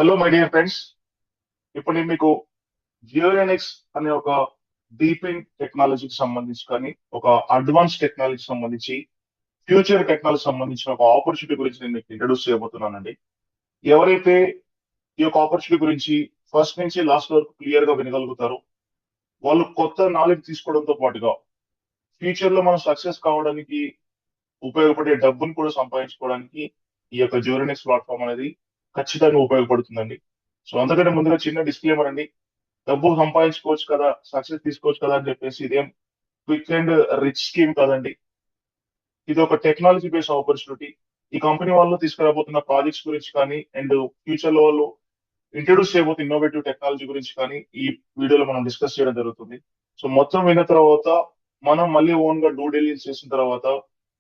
Hello my dear friends. ఇప్పుడు నేను మీకు జియోనిక్స్ అనే ఒక డీపింగ్ టెక్నాలజీకి సంబంధించి కానీ ఒక అడ్వాన్స్ టెక్నాలజీకి సంబంధించి ఫ్యూచర్ టెక్నాలజీ సంబంధించిన ఒక ఆపర్చునిటీ గురించి నేను మీకు ఇంట్రడ్యూస్ చేయబోతున్నానండి. ఎవరైతే ఈ యొక్క ఆపర్చునిటీ గురించి ఫస్ట్ నుంచి లాస్ట్ వరకు క్లియర్ గా వినగలుగుతారో వాళ్ళు కొత్త నాలెడ్జ్ తీసుకోవడంతో పాటుగా ఫ్యూచర్ లో మనం సక్సెస్ కావడానికి ఉపయోగపడే డబ్బును కూడా సంపాదించుకోవడానికి ఈ యొక్క జియోనిక్స్ ప్లాట్ఫామ్ అనేది ఖచ్చితంగా ఉపయోగపడుతుందండి. సో అంతకంటే ముందుగా చిన్న డిస్క్లైమర్ అండి. డబ్బు సంపాదించుకోవచ్చు కదా, సక్సెస్ తీసుకోవచ్చు కదా అని చెప్పేసి ఇదేం క్విక్ అండ్ రిచ్ స్కీమ్ కాదండి. ఇది ఒక టెక్నాలజీ బేస్డ్ ఆపర్చునిటీ. ఈ కంపెనీ వాళ్ళు తీసుకురాబోతున్న ప్రాజెక్ట్స్ గురించి కానీ అండ్ ఫ్యూచర్ లో వాళ్ళు ఇంట్రొడ్యూస్ చేయబోతున్న ఇన్నోవేటివ్ టెక్నాలజీ గురించి కానీ ఈ వీడియోలో మనం డిస్కస్ చేయడం జరుగుతుంది. సో మొత్తం విన్న తర్వాత మనం మళ్ళీ ఓన్ గా డూ డెలిజెన్స్ చేసిన తర్వాత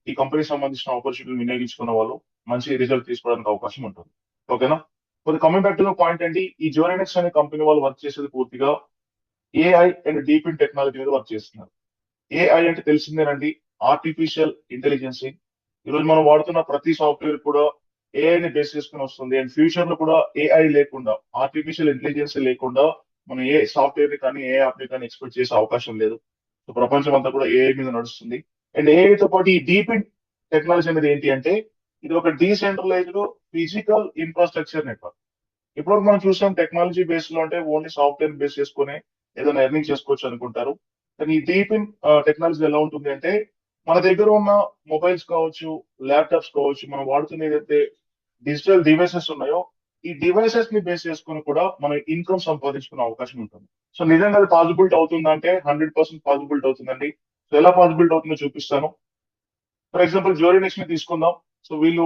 ఈ కంపెనీకి సంబంధించిన ఆపర్చునిటీని వినియోగించుకున్న వాళ్ళు మంచి రిజల్ట్ తీసుకోవడానికి అవకాశం ఉంటుంది. ఓకేనా? కొద్ది coming back to the point అండి. ఈ జోనెనిక్స్ అనే కంపెనీ వాళ్ళు వర్క్ చేసేది పూర్తిగా AI and deep in technology మీద వర్క్ చేస్తున్నారు. ఏఐ అంటే తెలిసిందేనండి, ఆర్టిఫిషియల్ ఇంటెలిజెన్స్. ఈరోజు మనం వాడుతున్న ప్రతి సాఫ్ట్వేర్ కూడా ఏఐని బేస్ చేసుకుని వస్తుంది. అండ్ ఫ్యూచర్ లో కూడా ఏఐ లేకుండా, ఆర్టిఫిషియల్ ఇంటెలిజెన్స్ లేకుండా మనం ఏ సాఫ్ట్వేర్ ని కానీ ఏ యాప్ ని కానీ ఎక్స్పెక్ట్ చేసే అవకాశం లేదు. సో ప్రపంచం అంతా కూడా ఏఐ మీద నడుస్తుంది. అండ్ ఏఐ తో పాటు ఈ డీప్ ఇన్ టెక్నాలజీ అనేది ఏంటి అంటే ఇది ఒక డీసెంట్రలైజ్డ్ ఫిజికల్ ఇన్ఫ్రాస్ట్రక్చర్ నెట్వర్క్. ఇప్పుడు మనం చూసాం టెక్నాలజీ బేస్ లో అంటే ఓన్లీ సాఫ్ట్వేర్ బేస్ చేసుకుని ఏదైనా ఎర్నింగ్ చేసుకోవచ్చు అనుకుంటారు. కానీ ఈ డీప్ ఇన్ టెక్నాలజీ ఎలా ఉంటుంది అంటే మన దగ్గర ఉన్న మొబైల్స్ కావచ్చు, ల్యాప్టాప్స్ కావచ్చు, మనం వాడుతున్న ఏదైతే డిజిటల్ డివైసెస్ ఉన్నాయో ఈ డివైసెస్ ని బేస్ చేసుకుని కూడా మనం ఇన్కమ్ సంపాదించుకునే అవకాశం ఉంటుంది. సో నిజంగా అది పాసిబిలిటీ అవుతుందంటే 100% పాసిబిలిటీ అవుతుందండి. సో ఎలా పాసిబిలిటీ అవుతుందో చూపిస్తాను. ఫర్ ఎగ్జాంపుల్ జోరినిక్స్ ని తీసుకుందాం. సో వీళ్ళు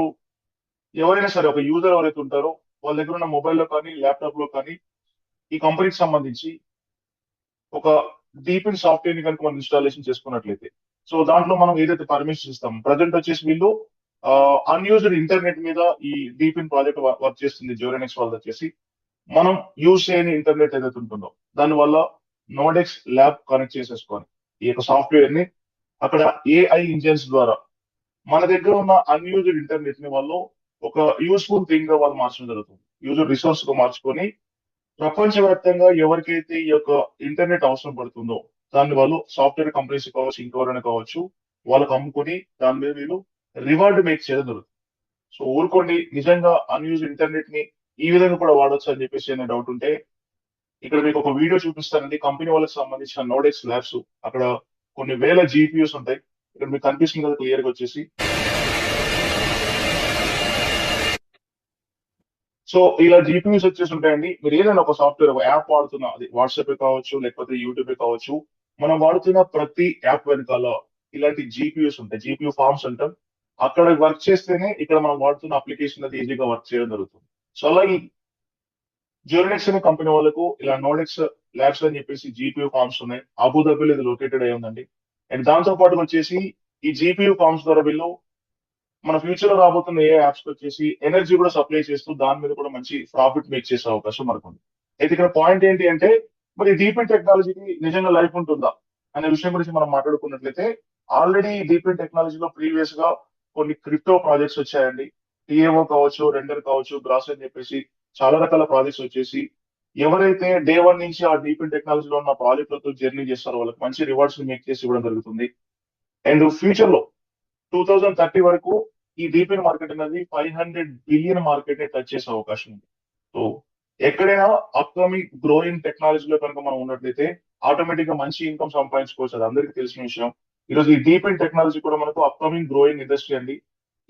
ఎవరైనా సరే ఒక యూజర్ ఎవరైతే ఉంటారో వాళ్ళ దగ్గర ఉన్న మొబైల్లో కానీ ల్యాప్టాప్ లో కానీ ఈ కంపెనీకి సంబంధించి ఒక డీప్ ఇన్ సాఫ్ట్వేర్ ని కనుక మనం ఇన్స్టాలేషన్ చేసుకున్నట్లయితే సో దాంట్లో మనం ఏదైతే పర్మిషన్ ఇస్తాం, ప్రజెంట్ వచ్చేసి వీళ్ళు అన్యూజ్డ్ ఇంటర్నెట్ మీద ఈ డీప్ ఇన్ ప్రాజెక్ట్ వర్క్ చేస్తుంది. జోరెనిక్స్ వాళ్ళు వచ్చేసి మనం యూజ్ చేయని ఇంటర్నెట్ ఏదైతే ఉంటుందో దాని వల్ల నోడెక్స్ ల్యాబ్ కనెక్ట్ చేసేసుకొని ఈ యొక్క సాఫ్ట్వేర్ ని అక్కడ ఏఐ ఇంజిన్స్ ద్వారా మన దగ్గర ఉన్న అన్యూజ్డ్ ఇంటర్నెట్ ని వాళ్ళు ఒక యూస్ఫుల్ థింగ్ గా వాళ్ళు మార్చడం జరుగుతుంది. యూజర్ రిసోర్స్ గా మార్చుకొని ప్రపంచవ్యాప్తంగా ఎవరికైతే ఈ యొక్క ఇంటర్నెట్ అవసరం పడుతుందో దాన్ని వాళ్ళు సాఫ్ట్వేర్ కంపెనీస్ కావచ్చు, ఇంకెవరైనా కావచ్చు, వాళ్ళకి అమ్ముకొని దాని మీద వీళ్ళు రివార్డ్ మేక్ చేయడం జరుగుతుంది. సో ఊరుకోండి, నిజంగా అన్యూజ్ ఇంటర్నెట్ ని ఈ విధంగా కూడా వాడొచ్చు అని చెప్పేసి అనే డౌట్ ఉంటే ఇక్కడ మీకు ఒక వీడియో చూపిస్తానండి. కంపెనీ వాళ్ళకి సంబంధించిన నోడెక్స్ ల్యాబ్స్ అక్కడ కొన్ని వేల జీపీయూస్ ఉంటాయి. ఇక్కడ మీకు కనిపిస్తుంది కదా క్లియర్ గా వచ్చేసి. సో ఇలా జీపీయూస్ వచ్చేసి ఉంటాయండి. మీరు ఏదైనా ఒక సాఫ్ట్వేర్ ఒక యాప్ వాడుతున్నా, అది వాట్సాప్ కావచ్చు లేకపోతే యూట్యూబ్ కావచ్చు, మనం వాడుతున్న ప్రతి యాప్ వెనకాల ఇలాంటి జీపీయూస్ ఉంటాయి. జీపీయూ ఫార్మ్స్ అంటాం. అక్కడ వర్క్ చేస్తేనే ఇక్కడ మనం వాడుతున్న అప్లికేషన్ అది ఈజీగా వర్క్ చేయడం జరుగుతుంది. సో అలా ఈ జ్యూరినెక్స్ అనే కంపెనీ వాళ్ళకు ఇలా నోడెక్స్ ల్యాబ్స్ అని చెప్పేసి జీపీయూ ఫార్మ్స్ ఉన్నాయి. అబుదాబిలో ఇది లొకేటెడ్ అయి ఉందండి. అండ్ దాంతో పాటు వచ్చేసి ఈ జీపీయూ ఫార్మ్స్ ద్వారా వీళ్ళు మన ఫ్యూచర్ లో రాబోతున్న ఏ యాప్స్ వచ్చేసి ఎనర్జీ కూడా సప్లై చేస్తూ దాని మీద కూడా మంచి ప్రాఫిట్ మేక్ చేసే అవకాశం మనకు ఉంది. అయితే ఇక్కడ పాయింట్ ఏంటి అంటే మరి డీప్ ఇన్ టెక్నాలజీకి నిజంగా లైఫ్ ఉంటుందా అనే విషయం గురించి మనం మాట్లాడుకున్నట్లయితే ఆల్రెడీ డీప్ ఇన్ టెక్నాలజీలో ప్రీవియస్ గా కొన్ని క్రిప్టో ప్రాజెక్ట్స్ వచ్చాయండి. టీఏఓ కావచ్చు, రెండర్ కావచ్చు, గ్రాస్ అని చెప్పేసి చాలా రకాల ప్రాజెక్ట్స్ వచ్చేసి ఎవరైతే డే వన్ నుంచి ఆ డీప్ ఇన్ టెక్నాలజీలో ఉన్న ప్రాజెక్టులతో జర్నీ చేస్తారో వాళ్ళకి మంచి రివార్డ్స్ మేక్ చేసి ఇవ్వడం జరుగుతుంది. అండ్ ఫ్యూచర్ లో 2030 వరకు ఈ డీపీఎన్ మార్కెట్ అనేది 500 బిలియన్ మార్కెట్ ని టచ్ చేసే అవకాశం ఉంది. సో ఎక్కడైనా అప్కమింగ్ గ్రోయింగ్ టెక్నాలజీలో కనుక మనం ఉన్నట్లయితే ఆటోమేటిక్ గా మంచి ఇన్కమ్ సంపాదించుకోవచ్చు. అది అందరికీ తెలిసిన విషయం. ఈరోజు ఈ డీప్ ఇన్ టెక్నాలజీ కూడా మనకు అప్కమింగ్ గ్రోయింగ్ ఇండస్ట్రీ అండి.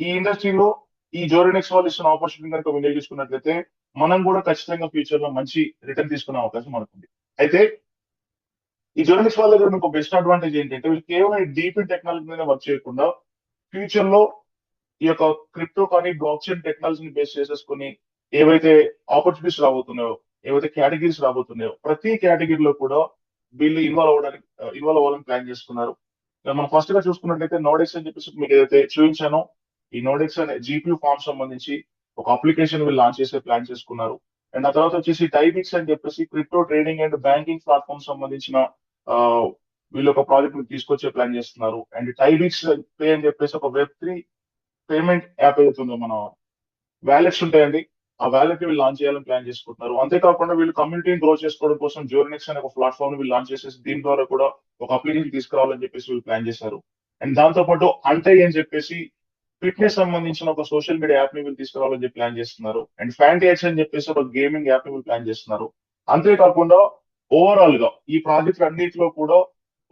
ఈ ఇండస్ట్రీలో ఈ జోరెనిక్స్ వాళ్ళు ఇస్తున్న ఆపర్చునిటీ కనుక వినియోగించుకున్నట్లయితే మనం కూడా ఖచ్చితంగా ఫ్యూచర్ లో మంచి రిటర్న్ తీసుకునే అవకాశం మనకుంది. అయితే ఈ జోరెనిక్స్ వాళ్ళ దగ్గర మీకు బెస్ట్ అడ్వాంటేజ్ ఏంటంటే వీళ్ళు కేవలం డీప్ ఇన్ టెక్నాలజీ మీద వర్క్ చేయకుండా ఫ్యూచర్ లో ఈ యొక్క క్రిప్టో కానీ బ్లాక్ చైన్ టెక్నాలజీని బేస్ చేసేసుకుని ఏవైతే ఆపర్చునిటీస్ రాబోతున్నాయో, ఏవైతే కేటగిరీస్ రాబోతున్నాయో ప్రతి కేటగిరీలో కూడా వీళ్ళు ఇన్వాల్వ్ అవ్వాలని ప్లాన్ చేసుకున్నారు. మనం ఫస్ట్ గా చూసుకున్నట్లయితే నోడెక్స్ అని చెప్పేసి మీకు ఏదైతే చూపించానో ఈ నోడెక్స్ అనే జీపీయూ ఫార్మ్ సంబంధించి ఒక అప్లికేషన్ వీళ్ళు లాంచ్ చేసే ప్లాన్ చేసుకున్నారు. అండ్ ఆ తర్వాత వచ్చేసి టైబిక్స్ అని చెప్పేసి crypto trading and banking platform సంబంధించిన ఆ, వీళ్ళు ఒక ప్రాజెక్ట్ తీసుకొచ్చే ప్లాన్ చేస్తున్నారు. అండ్ టైబిక్స్ పే అని చెప్పేసి ఒక వెబ్3 పేమెంట్ యాప్ ఏదైతే ఉందో మన వ్యాలెట్స్ ఉంటాయండి. ఆ వ్యాలెట్ ని వీళ్ళు లాంచ్ చేయాలని ప్లాన్ చేసుకుంటున్నారు. అంతేకాకుండా వీళ్ళు కమ్యూనిటీని గ్రో చేసుకోవడం కోసం జియోనిక్స్ అనే ఒక ప్లాట్ఫామ్ ని వీళ్ళు లాంచ్ చేసేసి దీని ద్వారా కూడా ఒక అప్లికేషన్ తీసుకురావాలని చెప్పేసి వీళ్ళు ప్లాన్ చేశారు. అండ్ దాంతో పాటు అంటే అని చెప్పేసి ఫిట్నెస్ సంబంధించిన ఒక సోషల్ మీడియా యాప్ ని వీళ్ళు తీసుకురావాలని చెప్పి ప్లాన్ చేస్తున్నారు. అండ్ ఫ్యాంటీ అని చెప్పేసి ఒక గేమింగ్ యాప్ ని వీళ్ళు ప్లాన్ చేస్తున్నారు. అంతేకాకుండా ఓవరాల్ గా ఈ ప్రాజెక్ట్ అన్నింటిలో కూడా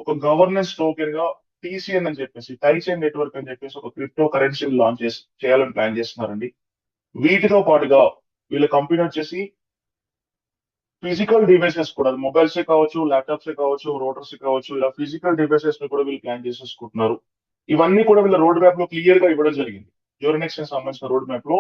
ఒక గవర్నెన్స్ టోకెన్ గా టీసీఎన్ అని చెప్పేసి టైచైన్ నెట్వర్క్ అని చెప్పేసి ఒక క్రిప్టో కరెన్సీని లాంచ్ చేయాలని ప్లాన్ చేస్తున్నారండి. వీటితో పాటుగా వీళ్ళ కంపెనీ వచ్చేసి ఫిజికల్ డివైసెస్ కూడా మొబైల్స్ కావచ్చు, ల్యాప్టాప్స్ కావచ్చు, రోటర్స్ కావచ్చు, ఇలా ఫిజికల్ డివైసెస్ ని కూడా వీళ్ళు ప్లాన్ చేసేసుకుంటున్నారు. ఇవన్నీ కూడా వీళ్ళ రోడ్ మ్యాప్ లో క్లియర్ గా ఇవ్వడం జరిగింది. యూరోనెక్స్ కి సంబంధించిన రోడ్ మ్యాప్ లో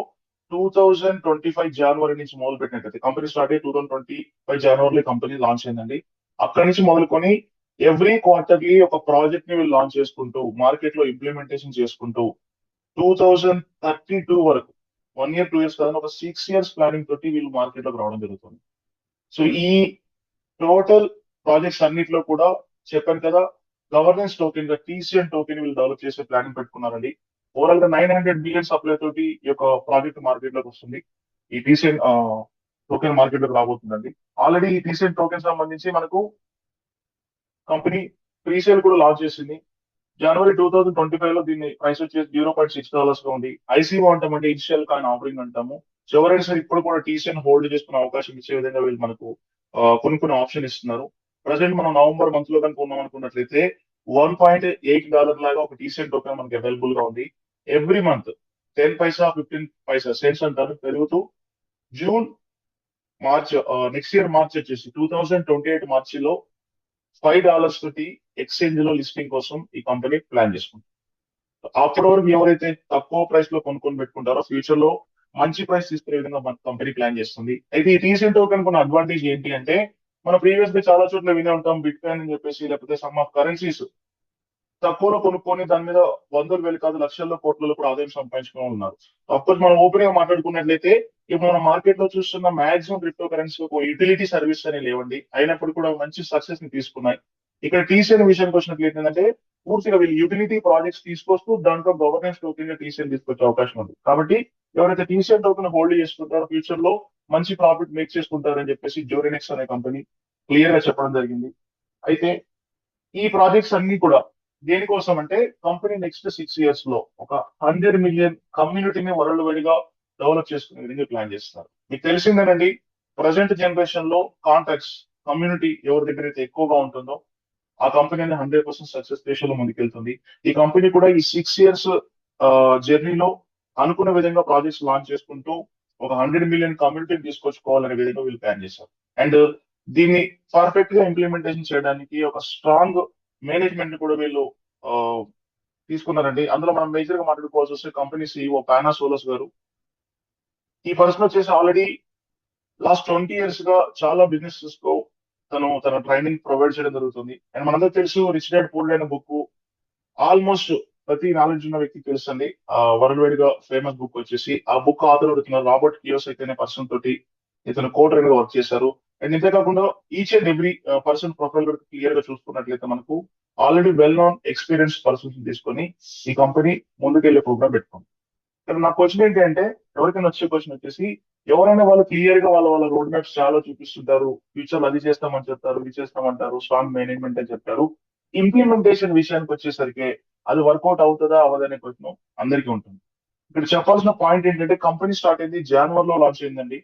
2025 జనవరి నుంచి మొదలు పెట్టినట్టయితే కంపెనీ స్టార్ట్ అయ్యి 2025 జనవరిలో కంపెనీ లాంచ్ అయిందండి. అక్కడి నుంచి మొదలుకొని ఎవ్రీ క్వార్టర్లీ ఒక ప్రాజెక్ట్ ని వీళ్ళు లాంచ్ చేసుకుంటూ మార్కెట్ లో ఇంప్లిమెంటేషన్ చేసుకుంటూ 2032 వరకు 1 year 2 years కాదని ఒక 6 years ప్లానింగ్ తోటి వీళ్ళు మార్కెట్ లోకి రావడం జరుగుతుంది. సో ఈ టోటల్ ప్రాజెక్ట్స్ అన్నిటిలో కూడా చెప్పాను కదా, గవర్నెన్స్ టోకెన్ గా టీసీఎన్ టోకెన్ వీళ్ళు డెవలప్ చేసే ప్లానింగ్ పెట్టుకున్నారండి. ఓవరాల్ గా 900 బిలియన్ సప్లై తోటి ఈ యొక్క ప్రాజెక్ట్ మార్కెట్ లోకి వస్తుంది. ఈ టీసీఎన్ టోకెన్ మార్కెట్ లోకి రాబోతుందండి. ఆల్రెడీ ఈ టీసీఎన్ టోకెన్ సంబంధించి మనకు కంపెనీ ప్రీసేల్ కూడా లాంచ్ చేసింది. జనవరి 2025 లో దీన్ని ప్రైస్ వచ్చేసి $0.6 గా ఉంది. ఐసీఓ అంటామంటే ఇనిషియల్ కాయిన్ ఆఫరింగ్ అంటాము. సో ఎవరైనా సరే ఇప్పుడు కూడా టీసీఎన్ హోల్డ్ చేసుకునే అవకాశం ఇచ్చే విధంగా వీళ్ళు మనకు కొనుక్కునే ఆప్షన్ ఇస్తున్నారు. ప్రజెంట్ మనం నవంబర్ మంత్ లో కనుక ఉన్నాం అనుకున్నట్లయితే $1.8 లాగా ఒక టీసీఎన్ టోకెన్ మనకి అవైలబుల్ గా ఉంది. ఎవ్రీ మంత్ 10 పైసా 15 పైసా సెంట్స్ అంటారు పెరుగుతూ June March next year March వచ్చేసి 2028 మార్చిలో $5 తోటి ఎక్స్చేంజ్ లో లిస్టింగ్ కోసం ఈ కంపెనీ ప్లాన్ చేసుకుంటుంది. అప్పటి వరకు ఎవరైతే తక్కువ ప్రైస్ లో కొనుక్కొని పెట్టుకుంటారో ఫ్యూచర్ లో మంచి ప్రైస్ తీసుకునే విధంగా మన కంపెనీ ప్లాన్ చేస్తుంది. అయితే ఈ రీసెంట్ టోకెన్ కొన్ని అడ్వాంటేజ్ ఏంటి అంటే మన ప్రీవియస్ గా చాలా చోట్ల వినే ఉంటాం బిట్ కాయిన్ అని చెప్పేసి, లేకపోతే సమ్ ఆఫ్ కరెన్సీస్ తక్కువలో కొనుక్కొని దాని మీద వందలు వేలు కాదు లక్షల్లో కోట్లలో కూడా ఆదాయం సంపాదించుకుని ఉన్నారు. అఫ్కోర్స్ మనం ఓపెన్ గా మాట్లాడుకున్నట్లయితే ఇప్పుడు మన మార్కెట్ లో చూస్తున్న మాక్సిమం క్రిప్టో కరెన్సీ ఒక యూటిలిటీ సర్వీస్ అని లేవండి, అయినప్పుడు కూడా మంచి సక్సెస్ ని తీసుకున్నాయి. ఇక్కడ టీసీఎన్ విషయానికి వచ్చినట్లయితే ఏంటంటే పూర్తిగా వీళ్ళు యూటిలిటీ ప్రాజెక్ట్స్ తీసుకొస్తూ దాంట్లో గవర్నెన్స్ టోకెన్ గా టీసీఎన్ తీసుకొచ్చే అవకాశం ఉంది. కాబట్టి ఎవరైతే టీసీఎన్ టోకెన్ హోల్డ్ చేసుకుంటారో ఫ్యూచర్ లో మంచి ప్రాఫిట్ మేక్ చేసుకుంటారని చెప్పేసి జోరెనెక్స్ అనే కంపెనీ క్లియర్ గా చెప్పడం జరిగింది. అయితే ఈ ప్రాజెక్ట్స్ అన్ని కూడా దేనికోసం అంటే కంపెనీ నెక్స్ట్ 6 years లో ఒక 100 మిలియన్ కమ్యూనిటీని వరల్డ్ వైడ్ గా డెవలప్ చేసుకునే విధంగా ప్లాన్ చేస్తున్నారు. మీకు తెలిసిందేనండి, ప్రజెంట్ జనరేషన్ లో కాంటాక్ట్స్ కమ్యూనిటీ ఎవరి దగ్గర అయితే ఎక్కువగా ఉంటుందో ఆ కంపెనీ 100% సక్సెస్ రేషియోలో ముందుకెళ్తుంది. ఈ కంపెనీ కూడా ఈ 6 years జర్నీలో అనుకున్న విధంగా ప్రాజెక్ట్స్ లాంచ్ చేసుకుంటూ ఒక 100 మిలియన్ కమ్యూనిటీని తీసుకొచ్చుకోవాలనే విధంగా వీళ్ళు ప్లాన్ చేశారు. అండ్ దీన్ని పర్ఫెక్ట్ గా ఇంప్లిమెంటేషన్ చేయడానికి ఒక స్ట్రాంగ్ మేనేజ్మెంట్ ని కూడా వీళ్ళు ఆ, తీసుకున్నారండి. అందులో మనం మేజర్ గా మాట్లాడుకోవాల్సి వస్తే కంపెనీ సిఇఓ పానా సోలస్ గారు. ఈ పర్సన్ వచ్చేసి ఆల్రెడీ లాస్ట్ 20 years గా చాలా బిజినెసెస్ కు తన ట్రైనింగ్ ప్రొవైడ్ చేయడం జరుగుతుంది. అండ్ మనందరూ తెలుసు రిచ్ డాడ్ పూర్ డాడ్ అనే బుక్ ఆల్మోస్ట్ ప్రతి నాలెడ్జ్ ఉన్న వ్యక్తికి తెలుసండి. వరల్డ్ వైడ్ గా ఫేమస్ బుక్ వచ్చేసి ఆ బుక్ ఆథర్ అవుతున్నారు రాబర్ట్ కియోసైకి అనే పర్సన్ తోటి ఇతను కోడర్ గా వర్క్ చేశారు. అండ్ ఇంతేకాకుండా each and every person profile కూడా క్లియర్ గా చూసుకున్నట్లయితే మనకు already well known experience persons తీసుకొని ఈ కంపెనీ ముందుకెళ్లే ప్రోగ్రామ్ పెట్టుకుంది. ఇక్కడ నా క్వశ్చన్ ఏంటి అంటే ఎవరికైనా వచ్చే క్వశ్చన్ వచ్చేసి ఎవరైనా వాళ్ళు క్లియర్ గా వాళ్ళ రోడ్ మ్యాప్స్ చాలా చూపిస్తుంటారు, ఫ్యూచర్ అది చేస్తామని చెప్తారు, ఇది చేస్తామంటారు, స్ట్రాంగ్ మేనేజ్మెంట్ అని చెప్తారు. ఇంప్లిమెంటేషన్ విషయానికి వచ్చేసరికి అది వర్కౌట్ అవుతుందా అవ్వదనే క్వశ్చన్ అందరికీ ఉంటుంది. ఇక్కడ చెప్పాల్సిన పాయింట్ ఏంటంటే కంపెనీ స్టార్ట్ అయింది జనవరిలో లాంచ్ అయిందండి.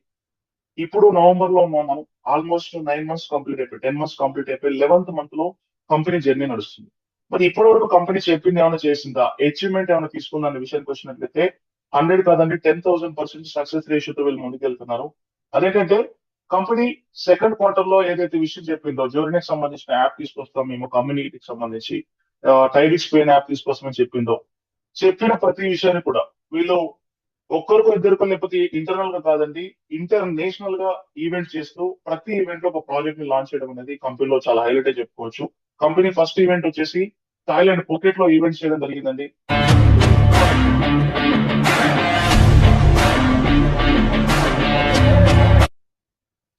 ఇప్పుడు నవంబర్ లో ఉన్నాం మనం. ఆల్మోస్ట్ 9 months కంప్లీట్ అయిపోయి 10 months కంప్లీట్ అయిపోయి 11th month లో కంపెనీ జర్నీ నడుస్తుంది. మరి ఇప్పటి వరకు కంపెనీ చెప్పింది ఏమైనా చేసిందా, అచీవ్మెంట్ ఏమైనా తీసుకుందా అనే విషయానికి వచ్చినట్లయితే 100 కాదండి 10,000% సక్సెస్ రేషియోతో వీళ్ళు ముందుకెళ్తున్నారు. అదేంటంటే కంపెనీ సెకండ్ క్వార్టర్ లో ఏదైతే విషయం చెప్పిందో జోర్నెక్ సంబంధించిన యాప్ తీసుకొస్తాం మేము కమ్యూనిటీకి సంబంధించి, టైరిక్స్ పెయిన్ యాప్ తీసుకొస్తామని చెప్పిందో చెప్పిన ప్రతి విషయాన్ని కూడా వీళ్ళు ఒక్కరికో ఇద్దరికో లేకపోతే ఇంటర్నల్ గా కాదండి ఇంటర్నేషనల్ గా ఈవెంట్ చేస్తూ ప్రతి ఈవెంట్ లో ఒక ప్రాజెక్ట్ ని లాంచ్ చేయడం అనేది కంపెనీలో చాలా హైలైట్ చెప్పుకోవచ్చు. కంపెనీ ఫస్ట్ ఈవెంట్ వచ్చేసి థాయిలాండ్ పూకెట్ లో ఈవెంట్ చేయడం జరిగిందండి.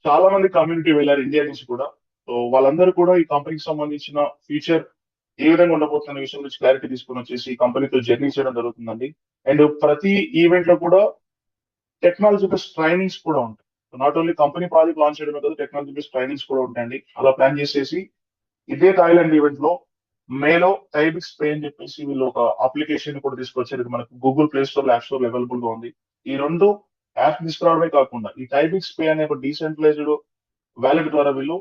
చాలా మంది కమ్యూనిటీ వెళ్ళారు ఇండియా నుంచి కూడా. సో వాళ్ళందరూ కూడా ఈ కంపెనీకి సంబంధించిన ఫ్యూచర్ ఏ విధంగా ఉండబోతున్న విషయం గురించి క్లారిటీ తీసుకుని వచ్చేసి ఈ కంపెనీతో జర్నీ చేయడం జరుగుతుందండి. అండ్ ప్రతి ఈవెంట్ లో కూడా టెక్నాలజీ బేస్డ్ ట్రైనింగ్స్ కూడా ఉంటాయి. Not only company project launch చేయడమే కాదు, టెక్నాలజీ బేస్డ్ ట్రైనింగ్స్ కూడా ఉంటాయండి. అలా ప్లాన్ చేసేసి ఇదే థాయిలాండ్ ఈవెంట్ లో మేలో టైబిక్స్ పే అని చెప్పేసి వీళ్ళు ఒక అప్లికేషన్ కూడా తీసుకొచ్చారు. ఇది మనకు Google play store, app store available గా ఉంది. ఈ రెండు యాప్ తీసుకురావడమే కాకుండా ఈ టైబిక్స్ పే అనే ఒక డీసెంట్రలైజ్డ్ వ్యాలెట్ ద్వారా వీళ్ళు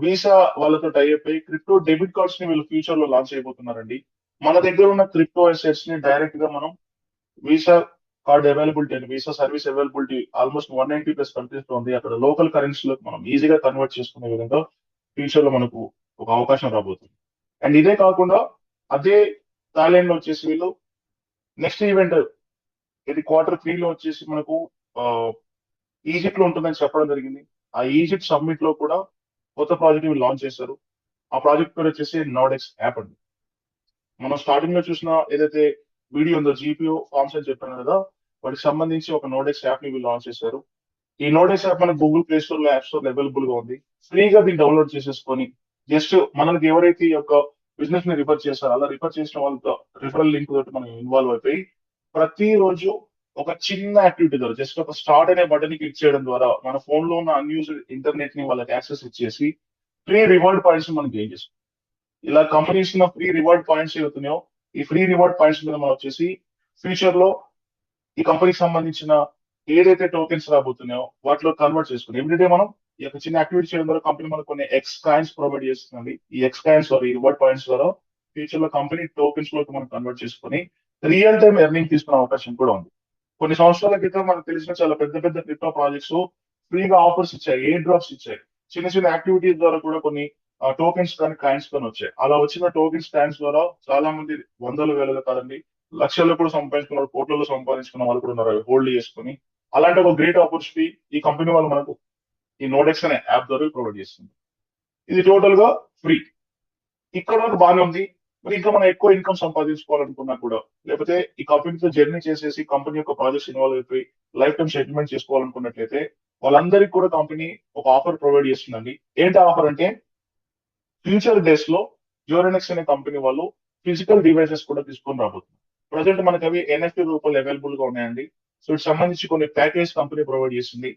వీసా వాళ్ళతో టైఅప్ అయ్యి క్రిప్టో డెబిట్ కార్డ్స్ ని వీళ్ళు ఫ్యూచర్ లో లాంచ్ అయిపోతున్నారండి. మన దగ్గర ఉన్న క్రిప్టో అసెట్స్ ని డైరెక్ట్ గా మనం వీసా కార్డ్ అవైలబిలిటీ అండి, visa service availability almost 190+ countries లో ఉంది. అక్కడ లోకల్ కరెన్సీలో మనం ఈజీగా కన్వర్ట్ చేసుకునే విధంగా ఫ్యూచర్ లో మనకు ఒక అవకాశం రాబోతుంది. అండ్ ఇదే కాకుండా అదే థాయిలాండ్ లో వచ్చేసి వీళ్ళు నెక్స్ట్ ఈవెంట్ ఇది Q3 లో వచ్చేసి మనకు ఈజిప్ట్ లో ఉంటుందని చెప్పడం జరిగింది. ఆ ఈజిప్ట్ సమ్మిట్ లో కూడా కొత్త ప్రాజెక్ట్ వీళ్ళు లాంచ్ చేశారు. ఆ ప్రాజెక్ట్ పేరు వచ్చేసి నోడెక్స్ యాప్ అండి. మనం స్టార్టింగ్ లో చూసిన ఏదైతే వీడియో ఉందో జీపీఓ ఫార్మ్స్ అని చెప్పాను కదా, వాటికి సంబంధించి ఒక నోడెక్స్ యాప్ ని వీళ్ళు లాంచ్ చేశారు. ఈ నోడెక్స్ యాప్ మనకు గూగుల్ ప్లే స్టోర్ లో, యాప్ స్టోర్ లో అవైలబుల్ గా ఉంది. ఫ్రీగా దీన్ని డౌన్లోడ్ చేసేసుకొని జస్ట్ మనకి ఎవరైతే ఈ యొక్క బిజినెస్ ని రిఫర్ చేస్తారో అలా రిఫర్ చేసిన వాళ్ళతో రిఫరల్ లింక్ తోటి మనం ఇన్వాల్వ్ అయిపోయి ప్రతిరోజు ఒక చిన్న యాక్టివిటీ ద్వారా జస్ట్ ఒక స్టార్ట్ అనే బటన్ ని క్లిక్ చేయడం ద్వారా మన ఫోన్ లో ఉన్న అన్యూజ్డ్ ఇంటర్నెట్ ని వాళ్ళకి యాక్సెస్ ఇచ్చేసి ఫ్రీ రివార్డ్ పాయింట్స్ మనం గెయిన్ చేస్తాం. ఇలా కంపెనీస్ ఉన్న ఫ్రీ రివార్డ్ పాయింట్స్ ఏవైతున్నాయో ఈ ఫ్రీ రివార్డ్ పాయింట్స్ మీద మనం వచ్చేసి ఫ్యూచర్ లో ఈ కంపెనీకి సంబంధించిన ఏదైతే టోకెన్స్ రాబోతున్నాయో వాటిలో కన్వర్ట్ చేసుకుని ఎవ్రీడే మనం ఈ యొక్క చిన్న యాక్టివిటీ చేయడం ద్వారా కంపెనీ మనకు కొన్ని ఎక్స్ కాయిన్స్ ప్రొవైడ్ చేస్తుంది. ఈ ఎక్స్ కాయిన్స్ ద్వారా, ఈ రివార్డ్ పాయింట్స్ ద్వారా ఫ్యూచర్ లో కంపెనీ టోకెన్స్ లోకి మనం కన్వర్ట్ చేసుకుని రియల్ టైమ్ ఎర్నింగ్ తీసుకునే అవకాశం కూడా ఉంది. కొన్ని సంవత్సరాల క్రితం మనకు తెలిసిన చాలా పెద్ద పెద్ద క్రిప్టో ప్రాజెక్ట్స్ ఫ్రీగా ఆఫర్స్ ఇచ్చాయి, ఎయిర్ డ్రాప్స్ ఇచ్చాయి. చిన్న చిన్న యాక్టివిటీస్ ద్వారా కూడా కొన్ని టోకెన్స్ కానీ కాయిన్స్ కానీ వచ్చాయి. అలా వచ్చిన టోకెన్స్ కాయిన్స్ ద్వారా చాలా మంది వందల వేలుగా కాదండి లక్షల్లో కూడా సంపాదించుకున్నారు, కోట్లలో సంపాదించుకున్న వాళ్ళు కూడా ఉన్నారు హోల్డ్ చేసుకుని. అలాంటి ఒక గ్రేట్ ఆపర్చునిటీ ఈ కంపెనీ వాళ్ళు మనకు ఈ నోడెక్స్ అనే యాప్ ద్వారా ప్రొవైడ్ చేస్తుంది. ఇది టోటల్ గా ఫ్రీ. ఇక్కడ వరకు బాగానే ఉంది. మరి ఇంకా మనం ఎక్కువ ఇన్కమ్ సంపాదించుకోవాలనుకున్నా కూడా, లేకపోతే ఈ కంపెనీతో జర్నీ చేసేసి కంపెనీ యొక్క ప్రాజెక్ట్స్ ఇన్వాల్వ్ అయిపోయి లైఫ్ టైం సెటిల్మెంట్ చేసుకోవాలనుకున్నట్లయితే వాళ్ళందరికీ కూడా కంపెనీ ఒక ఆఫర్ ప్రొవైడ్ చేస్తుందండి. ఏంటి ఆఫర్ అంటే ఫ్యూచర్ డేస్ లో యూరోనెక్స్ అనే కంపెనీ వాళ్ళు ఫిజికల్ డివైసెస్ కూడా తీసుకొని రాబోతున్నారు. ప్రజెంట్ మనకి అవి ఎన్ఎఫ్టీ రూపంలో అవైలబుల్ గా ఉన్నాయండి. సో ఇటు సంబంధించి కొన్ని ప్యాకేజ్ కంపెనీ ప్రొవైడ్ చేస్తుంది.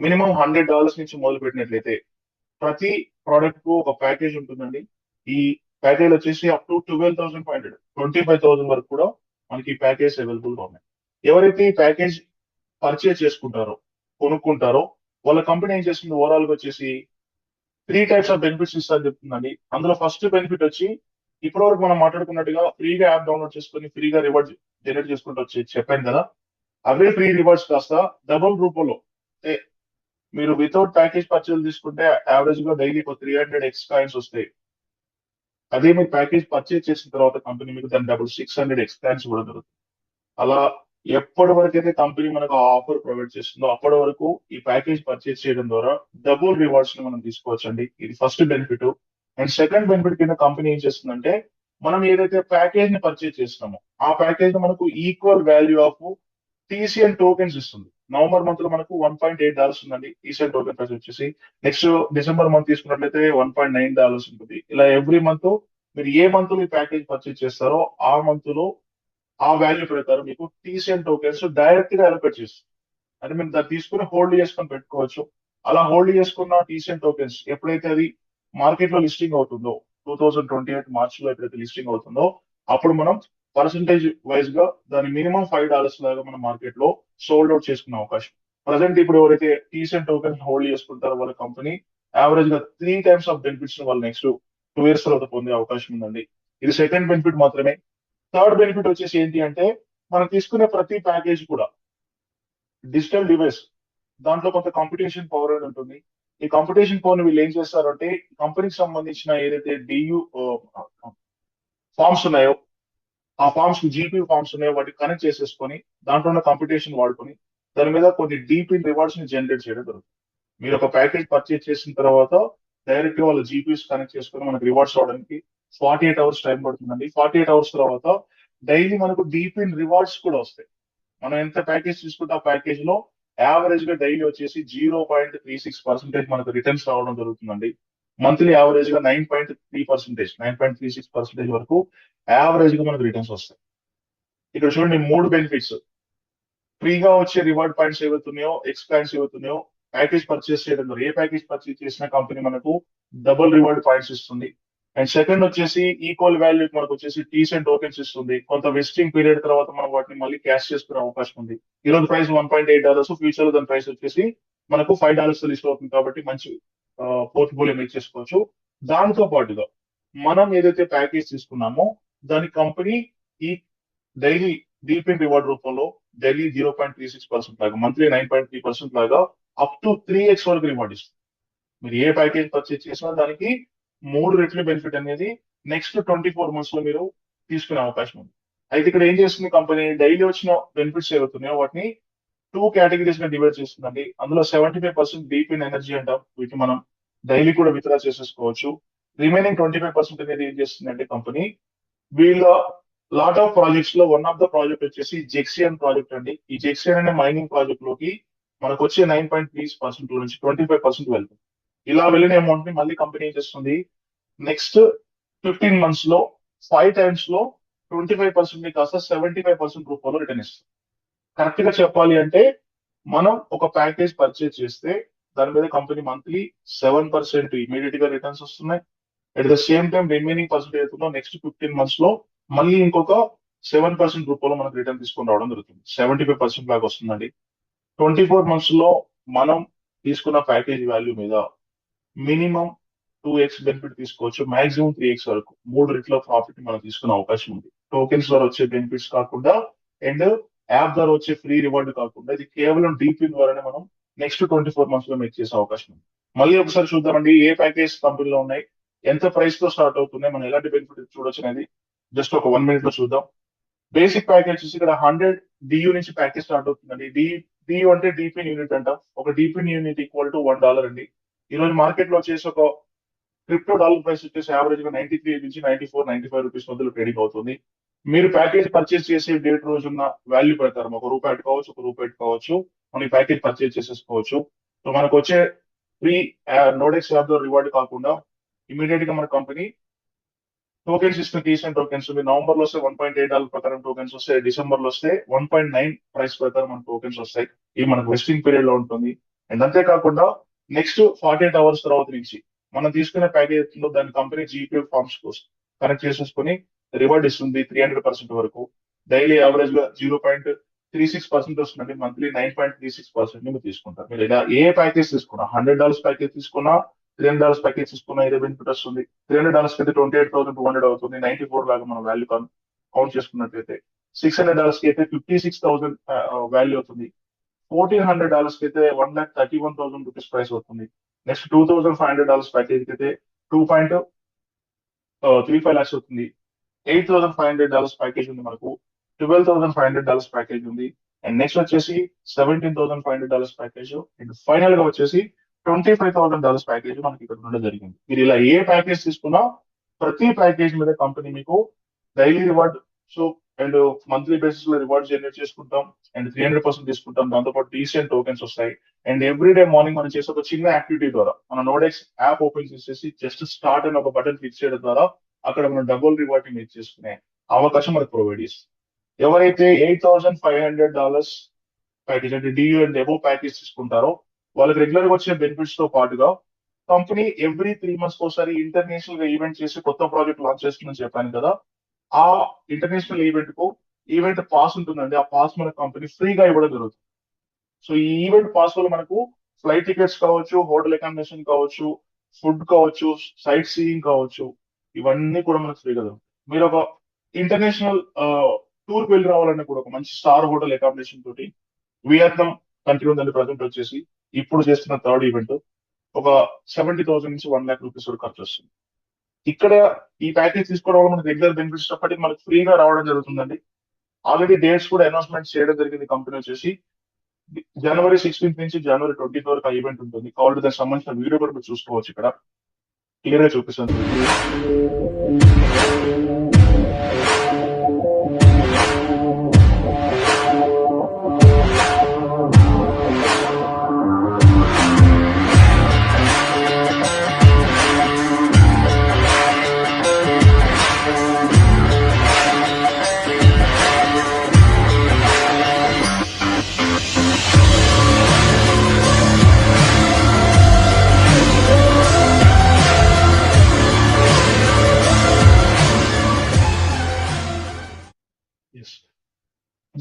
మినిమం $100 నుంచి మొదలు పెట్టినట్లయితే ప్రతి ప్రోడక్ట్ కు ఒక ప్యాకేజ్ ఉంటుందండి. ఈ ప్యాకేజ్ వచ్చేసి అప్ టు 12,500, 25,000 వరకు కూడా మనకి ఈ ప్యాకేజ్ అవైలబుల్ గా ఉన్నాయి. ఎవరైతే ఈ ప్యాకేజ్ పర్చేజ్ చేసుకుంటారో, కొనుక్కుంటారో వాళ్ళ కంపెనీ ఏం చేస్తుంది ఓవరాల్ గా వచ్చేసి 3 టైప్స్ ఆఫ్ బెనిఫిట్స్ ఇస్తా అని చెప్తుందండి. అందులో ఫస్ట్ బెనిఫిట్ వచ్చి ఇప్పటివరకు మనం మాట్లాడుకున్నట్టుగా ఫ్రీగా యాప్ డౌన్లోడ్ చేసుకుని ఫ్రీగా రివార్డ్ జనరేట్ చేసుకుంటూ వచ్చి చెప్పాను కదా, అవే ఫ్రీ రివార్డ్స్ కాస్త డబుల్ రూపంలో అంటే మీరు వితౌట్ ప్యాకేజ్ పర్చేజ్ తీసుకుంటే యావరేజ్ గా డైలీ ఒక 300 ఎక్స్ కాయిన్స్ వస్తాయి. అదే మీరు ప్యాకేజ్ పర్చేజ్ చేసిన తర్వాత కంపెనీ మీకు దాని డబుల్ 600 ఎక్స్ కాయిన్స్ కూడా దొరుకుతుంది. అలా ఎప్పటి వరకు అయితే కంపెనీ మనకు ఆఫర్ ప్రొవైడ్ చేస్తుందో అప్పటి వరకు ఈ ప్యాకేజ్ పర్చేజ్ చేయడం ద్వారా డబుల్ రివార్డ్స్ ని మనం తీసుకోవచ్చు అండి. ఇది first benefit. And second benefit కింద కంపెనీ ఏం చేస్తుందంటే మనం ఏదైతే ప్యాకేజ్ ని పర్చేజ్ చేస్తున్నామో ఆ ప్యాకేజ్ మనకు equal value of TCN tokens ఇస్తుంది. నవంబర్ మంత్ లో మనకు $1.8 ఉందండి టీసీఎన్ టోకెన్ ప్రైస్ వచ్చేసి. నెక్స్ట్ డిసెంబర్ మంత్ తీసుకున్నట్లయితే $1.9 ఉంటుంది. ఇలా ఎవ్రీ మంత్ మీరు ఏ మంత్ లో ఈ ప్యాకేజ్ పర్చేజ్ చేస్తారో ఆ మంత్ లో ఆ వాల్యూ ప్రకారం మీకు టీసీఎన్ టోకెన్స్ డైరెక్ట్ గా అలొకేట్ చేస్తుంది. అంటే మీరు దాన్ని తీసుకుని హోల్డ్ చేసుకొని పెట్టుకోవచ్చు. అలా హోల్డ్ చేసుకున్న టీసీఎన్ టోకెన్స్ ఎప్పుడైతే అది మార్కెట్ లో లిస్టింగ్ అవుతుందో 2028 మార్చ్ లో ఎప్పుడైతే లిస్టింగ్ అవుతుందో అప్పుడు మనం పర్సంటేజ్ వైజ్ గా దాని మినిమం $5 లాగా మన మార్కెట్ లో సోల్డ్ అవుట్ చేసుకునే అవకాశం. ప్రజెంట్ ఇప్పుడు ఎవరైతే టీసీఎన్ టోకెన్స్ హోల్డ్ చేసుకుంటారో వాళ్ళ కంపెనీ యావరేజ్ గా 3 టైమ్స్ ఆఫ్ బెనిఫిట్స్ వాళ్ళు నెక్స్ట్ 2 years తర్వాత పొందే అవకాశం ఉందండి. ఇది సెకండ్ బెనిఫిట్ మాత్రమే. థర్డ్ బెనిఫిట్ వచ్చేసి ఏంటి అంటే మనం తీసుకునే ప్రతి ప్యాకేజ్ కూడా డిజిటల్ డివైస్, దాంట్లో కొంత కాంపిటీషన్ పవర్ అనేది ఉంటుంది. ఈ కాంపిటీషన్ పవర్ వీళ్ళు ఏం చేస్తారంటే కంపెనీకి సంబంధించిన ఏదైతే డియు ఫార్మ్స్ ఉన్నాయో ఆ ఫార్మ్స్ జీపీ ఫార్మ్స్ ఉన్నాయో వాటికి కనెక్ట్ చేసేసుకొని దాంట్లో ఉన్న కాంపిటీషన్ వాడుకొని దాని మీద కొన్ని డీపీ రివార్డ్స్ ని జనరేట్ చేయడం జరుగుతుంది. మీరు ఒక ప్యాకేజ్ పర్చేజ్ చేసిన తర్వాత డైరెక్ట్ గా వాళ్ళ జీపీస్ కనెక్ట్ చేసుకొని మనకి రివార్డ్స్ రావడానికి 48 hours టైం పడుతుందండి. 48 hours తర్వాత డైలీ మనకు డీపీ రివార్డ్స్ కూడా వస్తాయి. మనం ఎంత ప్యాకేజ్ తీసుకుంటే ఆ ప్యాకేజ్ లో యావరేజ్ గా డైలీ వచ్చేసి 0.36% మనకు రిటర్న్స్ రావడం జరుగుతుందండి. మంత్లీ యావరేజ్ గా 9.36% వరకు యావరేజ్ గా మనకు రిటర్న్స్ వస్తాయి. ఇక్కడ చూడండి 3 బెనిఫిట్స్. ఫ్రీగా వచ్చే రివార్డ్ పాయింట్స్ ఏవైతున్నాయో, ఎక్స్ పాయింట్స్ ఏవైతున్నాయో, ప్యాకేజ్ పర్చేస్ చేయడం ద్వారా ఏ ప్యాకేజ్ పర్చేస్ చేసిన కంపెనీ మనకు డబుల్ రివార్డ్ పాయింట్స్ ఇస్తుంది. అండ్ సెకండ్ వచ్చేసి ఈక్వల్ వాల్యూ మనకు వచ్చేసి టీస్ అండ్ టోకెన్స్ ఇస్తుంది. కొంత వెస్టింగ్ పీరియడ్ తర్వాత మనం వాటిని మళ్ళీ క్యాష్ చేసుకునే అవకాశం ఉంది. ఈ రోజు ప్రైస్ $1.8, ఫ్యూచర్ లో దాని ప్రైస్ వచ్చేసి మనకు $5 లిస్ట్ అవుతుంది. కాబట్టి మంచి పోర్ట్ఫోలియో మేక్ చేసుకోవచ్చు. దాంతో పాటుగా మనం ఏదైతే ప్యాకేజ్ తీసుకున్నామో దాని కంపెనీ ఈ డైలీ డీప్ ఇన్ రివార్డ్ రూపంలో డైలీ 0.36% లాగా, మంత్లీ 9.3% లాగా అప్ టు 3x వరకు రివార్డ్ ఇస్తుంది. మీరు ఏ ప్యాకేజ్ పర్చేజ్ చేసినా దానికి 3 రెట్లు బెనిఫిట్ అనేది నెక్స్ట్ 24 months లో మీరు తీసుకునే అవకాశం ఉంది. అయితే ఇక్కడ ఏం చేస్తుంది కంపెనీ, డైలీ వచ్చిన బెనిఫిట్స్ ఏవైతున్నాయో వాటిని 2 కేటగిరీస్ గా డివైడ్ చేస్తుందండి. అందులో 75% డీప్ ఇన్ ఎనర్జీ అంటాం, వీటిని మనం డైలీ కూడా విత్డ్రా చేసేసుకోవచ్చు. రిమైనింగ్ 25% అనేది ఏం చేస్తుందంటే కంపెనీ, వీళ్ళ లాట్ ఆఫ్ ప్రాజెక్ట్స్ లో వన్ ఆఫ్ ద ప్రాజెక్ట్ వచ్చేసి జెక్సియన్ ప్రాజెక్ట్ అండి. ఈ జెక్సియన్ అనే మైనింగ్ ప్రాజెక్ట్ లోకి మనకు వచ్చే 9.3% నుంచి 25% వెళ్తుంది. ఇలా వెళ్ళిన అమౌంట్ ని మళ్ళీ కంపెనీ ఏం చేస్తుంది, నెక్స్ట్ 15 months లో 5 times లో 25% ని కాస్త 75% రూపంలో రిటర్న్ ఇస్తుంది. కరెక్ట్ గా చెప్పాలి అంటే మనం ఒక ప్యాకేజ్ పర్చేజ్ చేస్తే దాని మీద కంపెనీ మంత్లీ 7% ఇమీడియట్ గా రిటర్న్స్ వస్తున్నాయి. At the same time remaining percent అవుతుందో నెక్స్ట్ 15 months లో మళ్ళీ ఇంకొక 7% రూపంలో మనకు రిటర్న్ తీసుకొని రావడం జరుగుతుంది. 75% లాగా వస్తుందండి. 24 months లో మనం తీసుకున్న ప్యాకేజ్ వాల్యూ మీద మినిమం 2x బెనిఫిట్ తీసుకోవచ్చు, మాక్సిమం 3x వరకు 3 రెట్ల ప్రాఫిట్ మనం తీసుకునే అవకాశం ఉంది. టోకెన్స్ ద్వారా వచ్చే బెనిఫిట్స్ కాకుండా అండ్ యాప్ ద్వారా వచ్చే ఫ్రీ రివార్డ్ కాకుండా ఇది కేవలం డీపీ ద్వారానే మనం నెక్స్ట్ 24 months లో మేక్ చేసే అవకాశం ఉంది. మళ్ళీ ఒకసారి చూద్దామండి ఏ ప్యాకేజ్ కంపెనీలో ఉన్నాయి, ఎంత ప్రైస్ తో స్టార్ట్ అవుతున్నాయి, మనం ఎలాంటి బెనిఫిట్ చూడొచ్చు అనేది జస్ట్ ఒక 1 minute లో చూద్దాం. బేసిక్ ప్యాకేజ్ ఇక్కడ 100 DU నుంచి ప్యాకేజ్ స్టార్ట్ అవుతుందండి. DU అంటే డీపిన్ యూనిట్ అంటాం. ఒక డీపిన్ యూనిట్ ఈక్వల్ టు $1 అండి. ఈ రోజు మార్కెట్ లో వచ్చేసి ఒక క్రిప్టో డాలర్ ప్రైస్ వచ్చేసి యావరేజ్ గా 93 నుంచి 94-95 రూపీస్ మధ్యలో ట్రేడింగ్ అవుతుంది. మీరు ప్యాకేజ్ పర్చేస్ చేసే డేట్ రోజున్న వాల్యూ ప్రకారం ₹1 కావచ్చు, ₹1 కావచ్చు, మనం ఈ ప్యాకేజ్ పర్చేజ్ చేసేసుకోవచ్చు. సో మనకు వచ్చే ఫ్రీ నోడెక్స్ యాప్ ద్వారా రివార్డ్ కాకుండా ఇమీడియట్ గా మన కంపెనీ టోకెన్స్ ఇస్తున్న టీసెంట్ టోకెన్స్ నవంబర్ లో వస్తే $1.8 ప్రకారం టోకెన్స్ వస్తాయి. డిసెంబర్ లో వస్తే 1.9 ప్రైస్ ప్రకారం మన టోకెన్స్ వస్తాయి. ఇవి మనకు వెస్టింగ్ పీరియడ్ లో ఉంటుంది. అండ్ అంతేకాకుండా నెక్స్ట్ 48 hours తర్వాత నుంచి మనం తీసుకునే ప్యాకేజ్ లో దాని కంపెనీ జీపీఏ ఫార్మ్స్ కోసం కనెక్ట్ చేసేసుకుని రివార్డ్ ఇస్తుంది 300% వరకు. డైలీ యావరేజ్ గా 0.36% వస్తుందండి. మంత్లీ 9.36% మీరు తీసుకుంటారు. మీరు ఇలా ఏ ప్యాకేజ్ తీసుకున్నా, $100 ప్యాకేజ్ తీసుకున్నా, $300 ప్యాకేజ్ తీసుకున్నా ఇదే బెనిఫిట్ వస్తుంది. $300 అయితే 28,200 అవుతుంది. 94 లాగా మనం వాల్యూ కౌంట్ చేసుకున్నట్లయితే $600 కి అయితే 56,000 వాల్యూ అవుతుంది. $1,400 కి అయితే 1,31,000 రూపీస్ ప్రైస్ అవుతుంది. నెక్స్ట్ $2,500 ప్యాకేజ్ కి అయితే 2.35 lakhs అవుతుంది. $8,500 ప్యాకేజ్ ఉంది మనకు. $12,500 ప్యాకేజ్ ఉంది. అండ్ నెక్స్ట్ వచ్చేసి $17,500 ప్యాకేజ్. అండ్ ఫైనల్ గా వచ్చేసి $25,000 ప్యాకేజ్ మనకి ఇక్కడ ఉండడం జరిగింది. మీరు ఇలా ఏ ప్యాకేజ్ తీసుకున్నా ప్రతి ప్యాకేజ్ మీద కంపెనీ మీకు daily reward so and monthly basis లో రివార్డ్ జనరేట్ చేసుకుంటాం అండ్ 300% తీసుకుంటాం. దాంతోపాటు డీసెంట్ టోకెన్స్ వస్తాయి. అండ్ ఎవ్రీ డే మార్నింగ్ మనం చేసే ఒక చిన్న యాక్టివిటీ ద్వారా మన నోడెక్స్ యాప్ ఓపెన్ చేసేసి జస్ట్ స్టార్ట్ అని ఒక బటన్ క్లిక్ చేయడం ద్వారా అక్కడ మనం డబుల్ రివార్డ్ ని మేక్ చేసుకునే అవకాశం మనకు ప్రొవైడ్ చేస్తుంది. ఎవరైతే $8,500 ప్యాకేజ్ అంటే డియూ అండ్ ఎబో ప్యాకేజ్ తీసుకుంటారో వాళ్ళకి రెగ్యులర్ గా వచ్చే బెనిఫిట్స్ తో పాటుగా కంపెనీ ఎవ్రీ 3 months ఒకసారి ఇంటర్నేషనల్ గా ఈవెంట్ చేసి కొత్త ప్రాజెక్ట్ లాంచ్ చేస్తుందని చెప్పాను కదా, ఆ ఇంటర్నేషనల్ ఈవెంట్ కు ఈవెంట్ పాస్ ఉంటుందండి. ఆ పాస్ మన కంపెనీ ఫ్రీగా ఇవ్వడం జరుగుతుంది. సో ఈ ఈవెంట్ పాస్ వల్ల మనకు ఫ్లైట్ టికెట్స్ కావచ్చు, హోటల్ అకామిడేషన్ కావచ్చు, ఫుడ్ కావచ్చు, సైట్ సీయింగ్ కావచ్చు, ఇవన్నీ కూడా మనకు ఫ్రీగా దొరుకుతాయి. మీరు ఒక ఇంటర్నేషనల్ టూర్ కి వెళ్ళి రావాలన్నా కూడా ఒక మంచి స్టార్ హోటల్ అకామిడేషన్ తోటి వియత్నాం కంట్రీ ఉందండి. ప్రజెంట్ వచ్చేసి ఇప్పుడు చేస్తున్న థర్డ్ ఈవెంట్ ఒక 70,000 నుంచి 1 lakh రూపీస్ వరకు ఖర్చు వస్తుంది. ఇక్కడ ఈ ప్యాకేజ్ తీసుకోవడం వల్ల మనకి రెగ్యులర్ బెనిఫిట్స్ తప్పటి మనకు ఫ్రీగా రావడం జరుగుతుందండి. ఆల్రెడీ డేట్స్ కూడా అనౌన్స్మెంట్ చేయడం జరిగింది. కంపెనీ వచ్చేసి January 16th నుంచి January 20th వరకు ఆ ఈవెంట్ ఉంటుంది. కాబట్టి దానికి సంబంధించిన వీడియో కూడా మీరు చూసుకోవచ్చు. ఇక్కడ క్లియర్ గా చూపిస్తాను.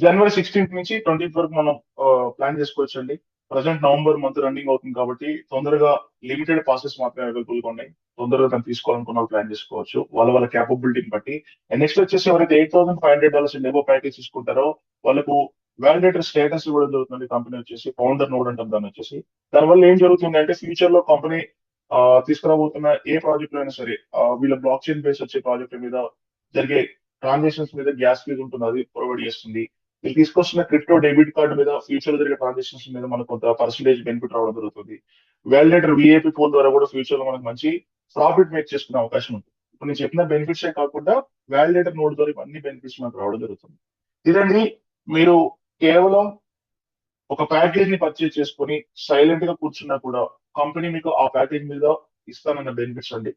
జనవరి 16th నుంచి 20th వరకు మనం ప్లాన్ చేసుకోవచ్చు అండి. ప్రజెంట్ నవంబర్ మంత్ రన్నింగ్ అవుతుంది కాబట్టి తొందరగా లిమిటెడ్ పాసెస్ మాత్రమే అవైలబుల్ గా ఉన్నాయి. తొందరగా దాన్ని తీసుకోవాలనుకున్న వాళ్ళు ప్లాన్ చేసుకోవచ్చు వాళ్ళ వాళ్ళ క్యాపబిలిటీని బట్టి. అండ్ నెక్స్ట్ వచ్చేసి ఎవరైతే $8,500 అండ్ ఎబో ప్యాకేజ్ తీసుకుంటారో వాళ్ళకు వ్యాలిడేటర్ స్టేటస్ ఇవ్వడం జరుగుతుంది. కంపెనీ వచ్చేసి ఫౌండర్ నోడ్ అంటాం దాన్ని వచ్చేసి. దానివల్ల ఏం జరుగుతుంది అంటే ఫ్యూచర్ లో కంపెనీ తీసుకురాబోతున్న ఏ ప్రాజెక్ట్ అయినా సరే వీళ్ళ బ్లాక్ చైన్ బేస్ వచ్చే ప్రాజెక్ట్ మీద జరిగే ట్రాన్సాక్షన్స్ మీద గ్యాస్ ఫీజ్ ఉంటుంది, అది ప్రొవైడ్ చేస్తుంది. వీళ్ళు తీసుకొస్తున్న క్రిప్టో డెబిట్ కార్డు మీద ఫ్యూచర్ లో జరిగే ట్రాన్సాక్షన్స్ మీద మనకు కొంత పర్సెంటేజ్ బెనిఫిట్ రావడం జరుగుతుంది. వ్యాలిడేటర్ విఐపి పోల్ ద్వారా కూడా ఫ్యూచర్ లో మనకు మంచి ప్రాఫిట్ మేక్ చేసుకునే అవకాశం ఉంటుంది. ఇప్పుడు నేను చెప్పిన బెనిఫిట్స్ కాకుండా వ్యాలిడేటర్ నోడ్ ద్వారా అన్ని బెనిఫిట్స్ మనకు రావడం జరుగుతుంది. ఇదండి, మీరు కేవలం ఒక ప్యాకేజ్ ని పర్చేజ్ చేసుకొని సైలెంట్ గా కూర్చున్నా కూడా కంపెనీ మీకు ఆ ప్యాకేజ్ మీద ఇస్తానన్న బెనిఫిట్స్ అండి.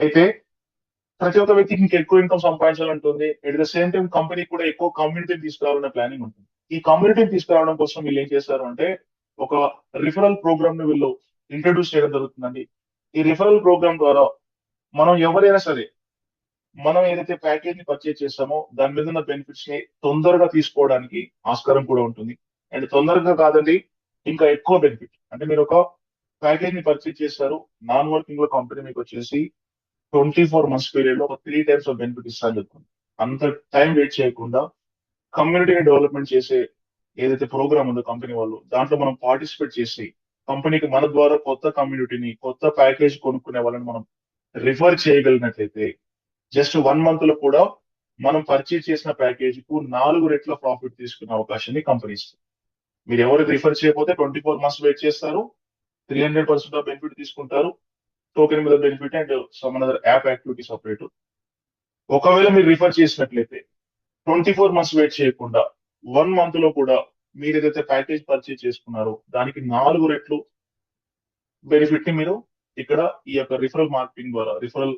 అయితే ప్రతి ఒక్క వ్యక్తికి ఇంకా ఎక్కువ ఇన్కమ్ సంపాదించాలంటుంది. At the same time company కూడా ఎక్కువ కమ్యూనిటీని తీసుకురావాలనే ప్లానింగ్ ఉంటుంది. ఈ కమ్యూనిటీని తీసుకురావడం కోసం వీళ్ళు ఏం చేస్తారు అంటే ఒక రిఫరల్ ప్రోగ్రామ్ ని వీళ్ళు ఇంట్రడ్యూస్ చేయడం జరుగుతుందండి. ఈ రిఫరల్ ప్రోగ్రామ్ ద్వారా మనం ఎవరైనా సరే మనం ఏదైతే ప్యాకేజ్ ని పర్చేజ్ చేస్తామో దాని మీద ఉన్న బెనిఫిట్స్ ని తొందరగా తీసుకోవడానికి ఆస్కారం కూడా ఉంటుంది. అండ్ తొందరగా కాదండి, ఇంకా ఎక్కువ బెనిఫిట్ అంటే మీరు ఒక ప్యాకేజ్ ని పర్చేజ్ చేస్తారు, నాన్ వర్కింగ్ లో కంపెనీ మీకు వచ్చేసి 24 months పీరియడ్ లో ఒక 3 times ఆఫ్ బెనిఫిట్ ఇస్తాను చెప్తుంది. అంత టైం వెయిట్ చేయకుండా కమ్యూనిటీని డెవలప్మెంట్ చేసే ఏదైతే ప్రోగ్రామ్ ఉందో కంపెనీ వాళ్ళు దాంట్లో మనం పార్టిసిపేట్ చేసి కంపెనీకి మన ద్వారా కొత్త కమ్యూనిటీని కొత్త ప్యాకేజ్ కొనుక్కునే వాళ్ళని మనం రిఫర్ చేయగలిగినట్లయితే జస్ట్ 1 month లో కూడా మనం పర్చేజ్ చేసిన ప్యాకేజ్ కు 4 రెట్ల ప్రాఫిట్ తీసుకునే అవకాశాన్ని కంపెనీ ఇస్తుంది. మీరు ఎవరికి రిఫర్ చేయకపోతే 24 months వెయిట్ చేస్తారు, 300% ఆఫ్ బెనిఫిట్ తీసుకుంటారు, టోకెన్ మీద benefit and some another app activity separate. ఒకవేళ మీరు రిఫర్ చేసినట్లయితే 24 months వెయిట్ చేయకుండా 1 month లో కూడా మీరు ఏదైతే ప్యాకేజ్ పర్చేజ్ చేసుకున్నారో దానికి 4 రెట్లు బెనిఫిట్ ని మీరు ఇక్కడ ఈ యొక్క రిఫరల్ మార్కెటింగ్ ద్వారా రిఫరల్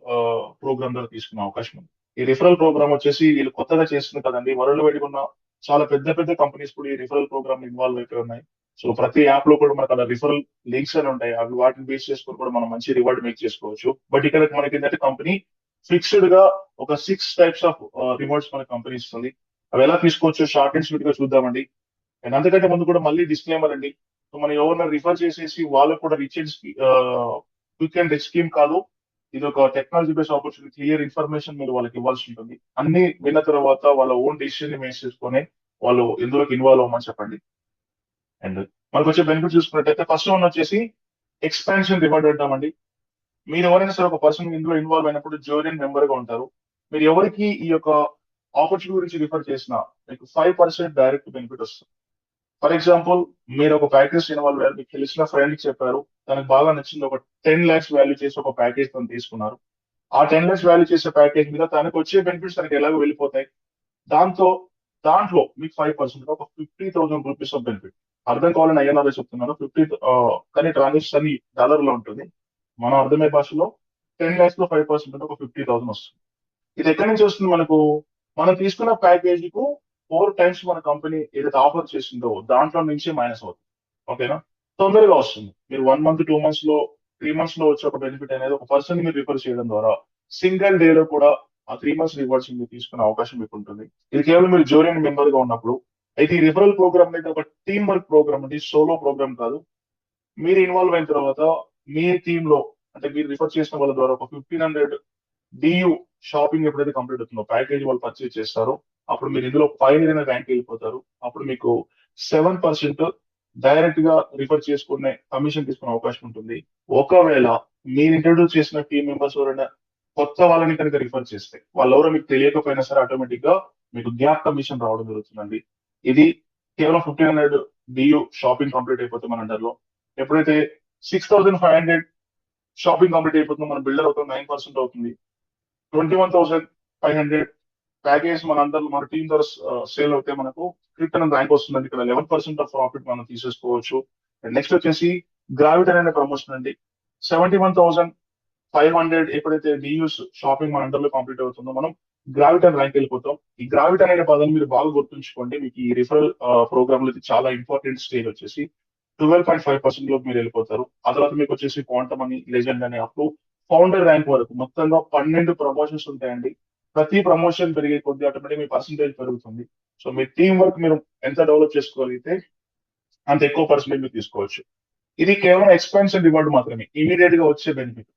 ప్రోగ్రామ్ ద్వారా తీసుకునే అవకాశం ఉంది. ఈ రిఫరల్ ప్రోగ్రామ్ వచ్చేసి వీళ్ళు కొత్తగా చేస్తుంది కదండి, వరల్డ్ వైడ్ ఉన్న చాలా పెద్ద పెద్ద కంపెనీస్ కూడా ఈ రిఫరల్ ప్రోగ్రామ్ ఇన్వాల్వ్ అయిపోయి ఉన్నాయి. సో ప్రతి యాప్ లో కూడా మనకు అలా రిఫరల్ లింక్స్ అని ఉంటాయి, అవి వాటిని బేస్ చేసుకొని కూడా మనం మంచి రివార్డ్ మేక్ చేసుకోవచ్చు. బట్ ఇక్కడ మనకి ఏంటంటే కంపెనీ ఫిక్స్డ్ గా ఒక 6 types ఆఫ్ రివార్డ్స్ మన కంపెనీ ఇస్తుంది. అవి ఎలా తీసుకోవచ్చు షార్ట్ అండ్ స్వీట్ గా చూద్దామండి. అండ్ అంతకంటే ముందు కూడా మళ్ళీ డిస్క్లైమర్ అండి, సో మనం ఎవరైనా రిఫర్ చేసేసి వాళ్ళకు కూడా rich and quick and rich scheme కాదు. ఇది ఒక technology based opportunity, clear information మీరు వాళ్ళకి ఇవ్వాల్సి ఉంటుంది. అన్ని విన్న తర్వాత వాళ్ళ ఓన్ డిసిషన్ ని మేక్ చేసుకొని వాళ్ళు ఇందులోకి ఇన్వాల్వ్ అవ్వమని చెప్పండి. అండ్ మనకు వచ్చే బెనిఫిట్ చూసుకున్నట్టయితే ఫస్ట్ వన్ వచ్చేసి ఎక్స్పాన్షన్ రివార్డ్ అంటామండి. మీరు ఎవరైనా సరే ఒక పర్సన్ ఇందులో ఇన్వాల్వ్ అయినప్పుడు జోరియన్ మెంబర్ గా ఉంటారు. మీరు ఎవరికి ఈ యొక్క ఆపర్చునిటీ గురించి రిఫర్ చేసినా మీకు 5% డైరెక్ట్ బెనిఫిట్ వస్తుంది. ఫర్ ఎగ్జాంపుల్, మీరు ఒక ప్యాకేజ్ ఇన్వాల్వ్ అయ్యారు, మీకు తెలిసిన ఫ్రెండ్ కి చెప్పారు, తనకు బాగా నచ్చింది, ఒక 10 lakhs వాల్యూ చేసి ఒక ప్యాకేజ్ తను తీసుకున్నారు. ఆ 10 lakhs వాల్యూ చేసే ప్యాకేజ్ మీద తనకు వచ్చే బెనిఫిట్స్ తనకి ఎలాగో వెళ్ళిపోతాయి. దాంతో దాంట్లో మీకు 5% ఒక 50,000 రూపీస్ ఆఫ్ బెనిఫిట్. అర్థం కావాలని ఐఎన్ఆర్ చెప్తున్నాను, 50 కానీ ట్రాన్సాక్షన్ అని డాలర్ లో ఉంటుంది. మనం అర్థమయ్యే భాషలో 10 lakhs లో 5% అంటే ఒక 50,000 వస్తుంది. ఇది ఎక్కడి నుంచి వస్తుంది మనకు? మనం తీసుకున్న ప్యాకేజ్ కు 4 times మన కంపెనీ ఏదైతే ఆఫర్ చేసిందో దాంట్లో నుంచి మైనస్ అవుతుంది. ఓకేనా? తొందరగా వస్తుంది. మీరు 1 month 2 months లో 3 months లో వచ్చే ఒక బెనిఫిట్ అనేది ఒక పర్సన్ మీరు రిఫర్ చేయడం ద్వారా సింగిల్ డే లో కూడా ఆ 3 months రివార్డ్స్ మీరు తీసుకునే అవకాశం మీకు ఉంటుంది. ఇది కేవలం మీరు జోరియన్ మెంబర్ గా ఉన్నప్పుడు. అయితే ఈ రిఫరల్ ప్రోగ్రామ్ అనేది ఒక టీమ్ వర్క్ ప్రోగ్రామ్ అండి, సోలో ప్రోగ్రామ్ కాదు. మీరు ఇన్వాల్వ్ అయిన తర్వాత మీ టీమ్ లో అంటే మీరు రిఫర్ చేసిన వాళ్ళ ద్వారా ఒక 1,500 డియు షాపింగ్ ఎప్పుడైతే కంప్లీట్ అవుతుందో ప్యాకేజ్ వాళ్ళు పర్చేజ్ చేస్తారో అప్పుడు మీరు ఇందులో పైన ర్యాంక్ వెళ్ళిపోతారు. అప్పుడు మీకు 7% డైరెక్ట్ గా రిఫర్ చేసుకునే కమిషన్ తీసుకునే అవకాశం ఉంటుంది. ఒకవేళ మీరు ఇంట్రడ్యూస్ చేసిన టీమ్ మెంబర్స్ ఎవరైనా కొత్త వాళ్ళని కనుక రిఫర్ చేస్తే వాళ్ళు ఎవరో మీకు తెలియకపోయినా సరే ఆటోమేటిక్ గా మీకు గ్యాప్ కమిషన్ రావడం జరుగుతుందండి. ఇది కేవలం 1,500 డియు షాపింగ్ కంప్లీట్ అయిపోతే మన అండర్లో. ఎప్పుడైతే 6,500 షాపింగ్ కంప్లీట్ అయిపోతుందో మన బిల్డర్ అవుతుంది 9% అవుతుంది. 21,500 ప్యాకేజ్ మన అందరిలో మన టీం ద్వారా సేల్ అవుతే మనకు రిటర్న్ ర్యాంక్ వస్తుందండి. ఇక్కడ 11% ఆఫ్ ప్రాఫిట్ మనం తీసేసుకోవచ్చు. నెక్స్ట్ వచ్చేసి గ్రావిటన్ అనే ప్రమోషన్ అండి. 71,500 ఎప్పుడైతే డియూస్ షాపింగ్ మన అండర్లో కంప్లీట్ అవుతుందో మనం గ్రావిటన్ ర్యాంక్ వెళ్ళిపోతాం. ఈ గ్రావిటన్ అనే పదాన్ని మీరు బాగా గుర్తుంచుకోండి. మీకు ఈ రిఫరల్ ప్రోగ్రామ్ లో ఇది చాలా ఇంపార్టెంట్ స్టేజ్ వచ్చేసి 12.5% లోకి మీరు వెళ్ళిపోతారు. ఆ తర్వాత మీకు వచ్చేసి క్వాంటమ్ అని, లెజెండ్ అని, అప్ టు ఫౌండర్ ర్యాంక్ వరకు మొత్తంగా 12 ప్రమోషన్స్ ఉంటాయండి. ప్రతి ప్రమోషన్ పెరిగే కొద్దీ ఆటోమేటిక్ మీ పర్సంటేజ్ పెరుగుతుంది. సో మీ టీం వర్క్ మీరు ఎంత డెవలప్ చేసుకోగలిగితే అంత ఎక్కువ పర్సెంటేజ్ మీరు తీసుకోవచ్చు. ఇది కేవలం ఎక్స్పెన్షన్ రివార్డ్ మాత్రమే, ఇమీడియట్ గా వచ్చే బెనిఫిట్.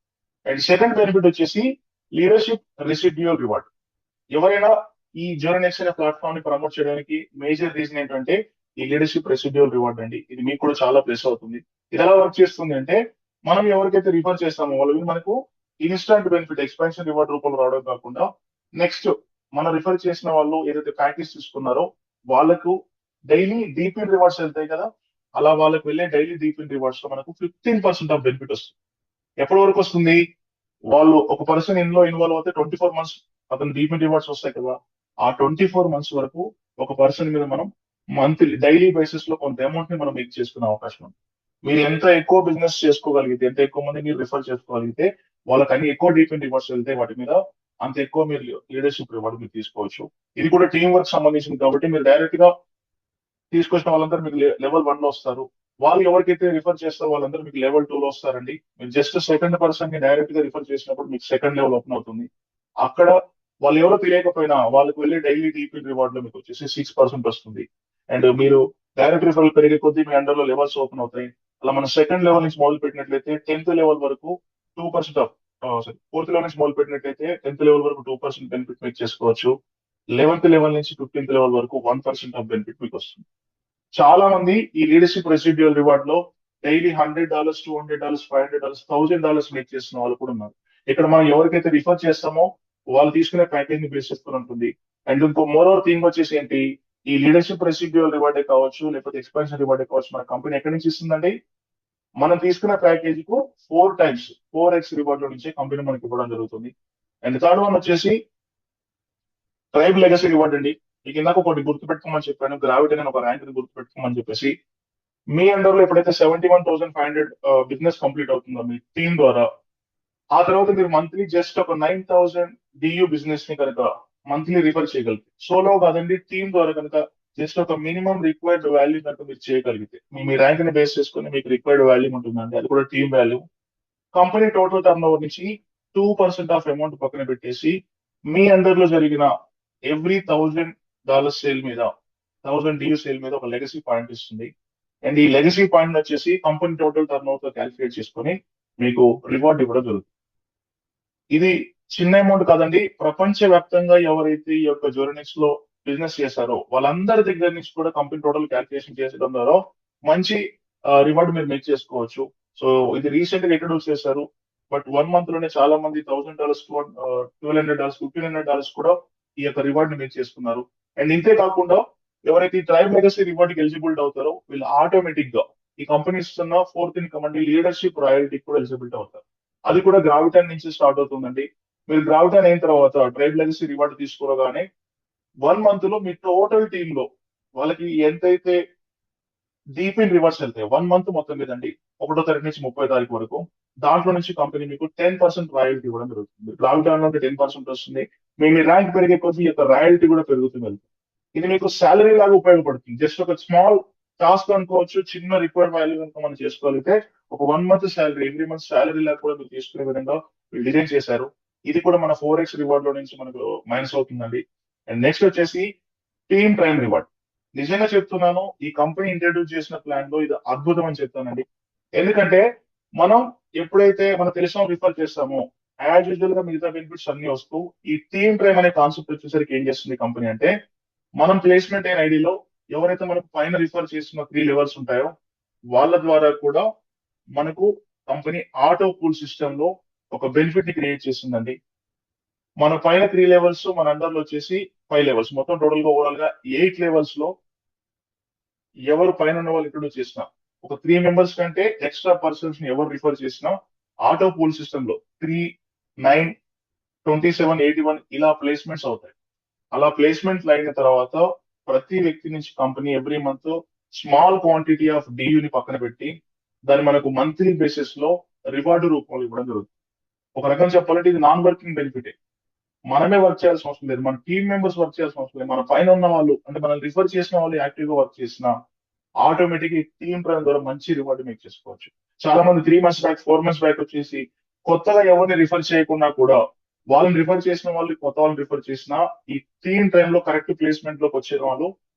అండ్ సెకండ్ బెనిఫిట్ వచ్చేసి లీడర్షిప్ రెసిడ్యూయల్ రివార్డ్. ఎవరైనా ఈ జోరనెక్స్ అనే ప్లాట్ఫామ్ ని ప్రమోట్ చేయడానికి మేజర్ రీజన్ ఏంటంటే ఈ లీడర్షిప్ రెసిడ్యూయల్ రివార్డ్ అండి. ఇది మీకు కూడా చాలా ప్లస్ అవుతుంది. ఇది ఎలా వర్క్ చేస్తుంది అంటే మనం ఎవరికైతే రిఫర్ చేస్తామో వాళ్ళు మనకు ఇన్స్టంట్ బెనిఫిట్ ఎక్స్పెన్షన్ రివార్డ్ రూపంలో రావడం కాకుండా నెక్స్ట్ మనం రిఫర్ చేసిన వాళ్ళు ఏదైతే ప్యాకేజ్ తీసుకున్నారో వాళ్ళకు డైలీ డీపీన్ రివార్డ్స్ వెళ్తాయి కదా, అలా వాళ్ళకి వెళ్ళే డైలీ డీపీన్ రివార్డ్స్ లో మనకు 15% ఆఫ్ బెనిఫిట్ వస్తుంది. ఎప్పటి వరకు వస్తుంది? వాళ్ళు ఒక పర్సన్ ఇందులో ఇన్వాల్వ్ అవుతే 24 months అతను డీపీన్ రివార్డ్స్ వస్తాయి కదా, ఆ 24 months వరకు ఒక పర్సన్ మీద మనం మంత్లీ డైలీ బేసిస్ లో కొంత అమౌంట్ ని మనం మేక్ చేసుకునే అవకాశం ఉంది. మీరు ఎంత ఎక్కువ బిజినెస్ చేసుకోగలిగితే, ఎంత ఎక్కువ మంది మీరు రిఫర్ చేసుకోగలిగితే వాళ్ళకి అన్ని ఎక్కువ డీపీన్ రివార్డ్స్ వెళ్తే వాటి మీద అంత ఎక్కువ మీరు లీడర్షిప్ రివార్డ్ మీరు తీసుకోవచ్చు. ఇది కూడా టీం వర్క్ సంబంధించింది కాబట్టి మీరు డైరెక్ట్ గా తీసుకొచ్చిన వాళ్ళందరూ మీకు లెవెల్ 1 లో వస్తారు. వాళ్ళు ఎవరికైతే రిఫర్ చేస్తారో వాళ్ళందరూ మీకు లెవెల్ 2 లో వస్తారండి. మీరు జస్ట్ సెకండ్ పర్సన్ ని డైరెక్ట్ గా రిఫర్ చేసినప్పుడు మీకు సెకండ్ లెవెల్ ఓపెన్ అవుతుంది. అక్కడ వాళ్ళు ఎవరో తెలియకపోయినా వాళ్ళకి వెళ్ళే డైలీ డీపీ రివార్డ్ లో మీకు వచ్చేసి 6% వస్తుంది. అండ్ మీరు డైరెక్ట్ రిఫరల్ పెరిగే కొద్దీ మీ అండర్ లో లెవెల్స్ ఓపెన్ అవుతాయి. అలా మనం సెకండ్ లెవెల్ నుంచి మొదలు పెట్టినట్లయితే 10th లెవెల్ వరకు 2% ఆఫ్ సారీ 4th లెవెల్ నుంచి మొదలు పెట్టినట్లయితే 10th లెవెల్ వరకు 2% బెనిఫిట్ మీకు చేసుకోవచ్చు. 11th లెవెల్ నుంచి 15th లెవెల్ వరకు 1% ఆఫ్ బెనిఫిట్ మీకు వస్తుంది. చాలా మంది ఈ లీడర్షిప్ రెసిడ్యూయల్ రివార్డ్ లో డైలీ $100, $200, $500, $1000 మేక్ చేస్తున్న వాళ్ళు కూడా ఉన్నారు. ఇక్కడ మనం ఎవరికైతే రిఫర్ చేస్తామో వాళ్ళు తీసుకునే ప్యాకేజ్ ని బేస్ చేసుకుని ఉంటుంది. అండ్ ఇంకో మోర్ ఓవర్ థింగ్ వచ్చేసి ఏంటి, ఈ లీడర్షిప్ రెసిడ్యూయల్ రివార్డే కావచ్చు లేకపోతే ఎక్స్పెన్షన్ రివార్డే కావచ్చు, మన కంపెనీ ఎక్కడి నుంచి ఇస్తుందండి? మనం తీసుకున్న ప్యాకేజ్ కు 4 times 4x రివార్డ్ లో నుంచి కంపెనీ మనకి ఇవ్వడం జరుగుతుంది. అండ్ థర్డ్ వన్ వచ్చేసి ట్రైబ్ లెగసీ రివార్డ్ అండి. మీకు ఇందాక ఒకటి గుర్తుపెట్టుకోమని చెప్పాను, గ్రావిటీ అనే ఒక ర్యాంక్ ని గుర్తుపెట్టుకోమని చెప్పేసి. మీ అండర్ లో ఎప్పుడైతే 71,500 బిజినెస్ కంప్లీట్ అవుతుందో మీ టీం ద్వారా, ఆ తర్వాత మీరు మంత్లీ జస్ట్ ఒక 9,000 డియూ బిజినెస్ ని కనుక మంత్లీ రిఫర్ చేయగలిగితే, సోలో కాదండి టీం ద్వారా కనుక జస్ట్ ఒక మినిమం రిక్వైర్డ్ వాల్యూ కనుక మీరు చేయగలిగితే, మీ ర్యాంక్ ని బేస్ చేసుకుని మీకు రిక్వైర్డ్ వాల్యూ ఉంటుందండి, అది కూడా team value. Company total turn over నుంచి 2% ఆఫ్ అమౌంట్ పక్కన పెట్టేసి మీ అండర్ లో జరిగిన ఎవ్రీ $1,000 సేల్ మీద 1000 డియూ సేల్ మీద ఒక లెగసీ పాయింట్ ఇస్తుంది. అండ్ ఈ లెగసీ పాయింట్ వచ్చేసి కంపెనీ టోటల్ టర్న్ ఓవర్ తో క్యాలిక్యులేట్ చేసుకొని మీకు రివార్డ్ ఇవ్వడం జరుగుతుంది. ఇది చిన్న అమౌంట్ కాదండి. ప్రపంచ వ్యాప్తంగా ఎవరైతే ఈ యొక్క జోరనిక్స్ లో బిజినెస్ చేశారో వాళ్ళందరి దగ్గర నుంచి కూడా కంపెనీ టోటల్ క్యాల్కులేషన్ చేసడం ద్వారా మంచి రివార్డ్ మీరు మేక్ చేసుకోవచ్చు. సో ఇది రీసెంట్ గా ఇంట్రొడ్యూస్ చేశారు. బట్ 1 month లోనే చాలా మంది $1,000, $1,200, $1,500 కూడా ఈ యొక్క రివార్డ్ ని మేక్ చేసుకున్నారు. అండ్ ఇంతే కాకుండా ఎవరైతే ఈ ట్రైబ్ లెగసీ రివార్డ్ కి ఎలిజిబిలిటీ అవుతారో వీళ్ళు ఆటోమేటిక్ గా ఈ కంపెనీ ఇస్తున్న 4th ఇన్కమ్ అంటే లీడర్షిప్ రాయల్టీ కూడా ఎలిజిబిలిటీ అవుతారు. అది కూడా గ్రావిటాన్ నుంచి స్టార్ట్ అవుతుందండి. మీరు గ్రావిటాన్ అయిన తర్వాత ట్రైబ్ లెగసీ రివార్డ్ తీసుకోగానే 1 month లో మీ టోటల్ టీమ్ లో వాళ్ళకి ఎంతైతే డీప్ ఇన్ రివార్డ్స్ వెళ్తాయి 1 month మొత్తం మీదండి, 1వ తారీఖు నుంచి 30వ తారీఖు వరకు, దాంట్లో నుంచి కంపెనీ మీకు 10% రాయల్టీ ఇవ్వడం జరుగుతుంది. గ్రావిటాన్ లో 10% వస్తుంది. మీ ర్యాంక్ పెరిగే కొద్దీ ఈ యొక్క రాయల్టీ కూడా పెరుగుతుంది వెళ్తుంది. ఇది మీకు శాలరీ లాగా ఉపయోగపడుతుంది. జస్ట్ ఒక స్మాల్ టాస్క్ అనుకోవచ్చు, చిన్న రిక్వైర్డ్ వాల్యూ కనుక మనం చేసుకోగలిగితే ఒక 1 month salary, every month salary లాగా కూడా మీరు తీసుకునే విధంగా వీళ్ళు డిజైన్ చేశారు. ఇది కూడా మన 4x రివార్డ్ లో నుంచి మనకు మైనస్ అవుతుందండి. అండ్ నెక్స్ట్ వచ్చేసి టీమ్ ప్రైమ్ రివార్డ్. నిజంగా చెప్తున్నాను, ఈ కంపెనీ ఇంట్రడ్యూస్ చేసిన ప్లాన్ లో ఇది అద్భుతం అని చెప్తానండి. ఎందుకంటే మనం ఎప్పుడైతే మనం తెలిసిన రిఫర్ చేస్తామో యాజ్ యూజువల్ గా మిగతా బెనిఫిట్స్ అన్ని వస్తూ ఈ టీమ్ ప్రైమ్ అనే కాన్సెప్ట్ వచ్చేసరికి ఏం చేస్తుంది కంపెనీ అంటే, మనం ప్లేస్మెంట్ అయిన ఐడిలో ఎవరైతే మనకు పైన రిఫర్ చేస్తున్న 3 లెవెల్స్ ఉంటాయో వాళ్ళ ద్వారా కూడా మనకు కంపెనీ ఆటో పూల్ సిస్టమ్ లో ఒక బెనిఫిట్ ని క్రియేట్ చేస్తుందండి. మన పైన 3 లెవెల్స్, మన అండర్ లో వచ్చేసి 5 లెవెల్స్, మొత్తం టోటల్ గా ఓవరాల్ గా 8 లెవెల్స్ లో ఎవరు పైన ఉన్న వాళ్ళు ఇంట్రొడ్యూస్ చేసినా, ఒక 3 మెంబర్స్ కంటే ఎక్స్ట్రా పర్సన్స్ ని ఎవరు రిఫర్ చేసినా ఆటో పూల్ సిస్టమ్ లో 3, 9, 27, 81 ఇలా ప్లేస్మెంట్స్ అవుతాయి. అలా ప్లేస్మెంట్ అయిన తర్వాత ప్రతి వ్యక్తి నుంచి company every month small quantity of డియూ ని పక్కన పెట్టి దాన్ని మనకు మంత్లీ బేసిస్ లో రివార్డు రూపంలో ఇవ్వడం జరుగుతుంది. ఒక రకం చెప్పాలంటే ఇది నాన్ వర్కింగ్ బెనిఫిట్. మనమే వర్క్ చేయాల్సిన అవసరం లేదు, మన టీమ్ మెంబర్స్ వర్క్ చేయాల్సిన అవసరం లేదు. మన పైన ఉన్న వాళ్ళు అంటే మనం రిఫర్ చేసిన వాళ్ళు యాక్టివ్ గా వర్క్ చేసిన ఆటోమేటిక్ ఈ టీమ్ ప్రైమ్ ద్వారా మంచి రివార్డు మేక్ చేసుకోవచ్చు. చాలా మంది 3 months బ్యాక్, 4 months బ్యాక్ వచ్చేసి కొత్తగా ఎవరిని రిఫర్ చేయకుండా కూడా వాళ్ళని రిఫర్ చేసిన వాళ్ళు కొత్త వాళ్ళని రిఫర్ చేసిన ఈ టీమ్ టైమ్ లో కరెక్ట్ ప్లేస్మెంట్ లోకి వచ్చే వాళ్ళు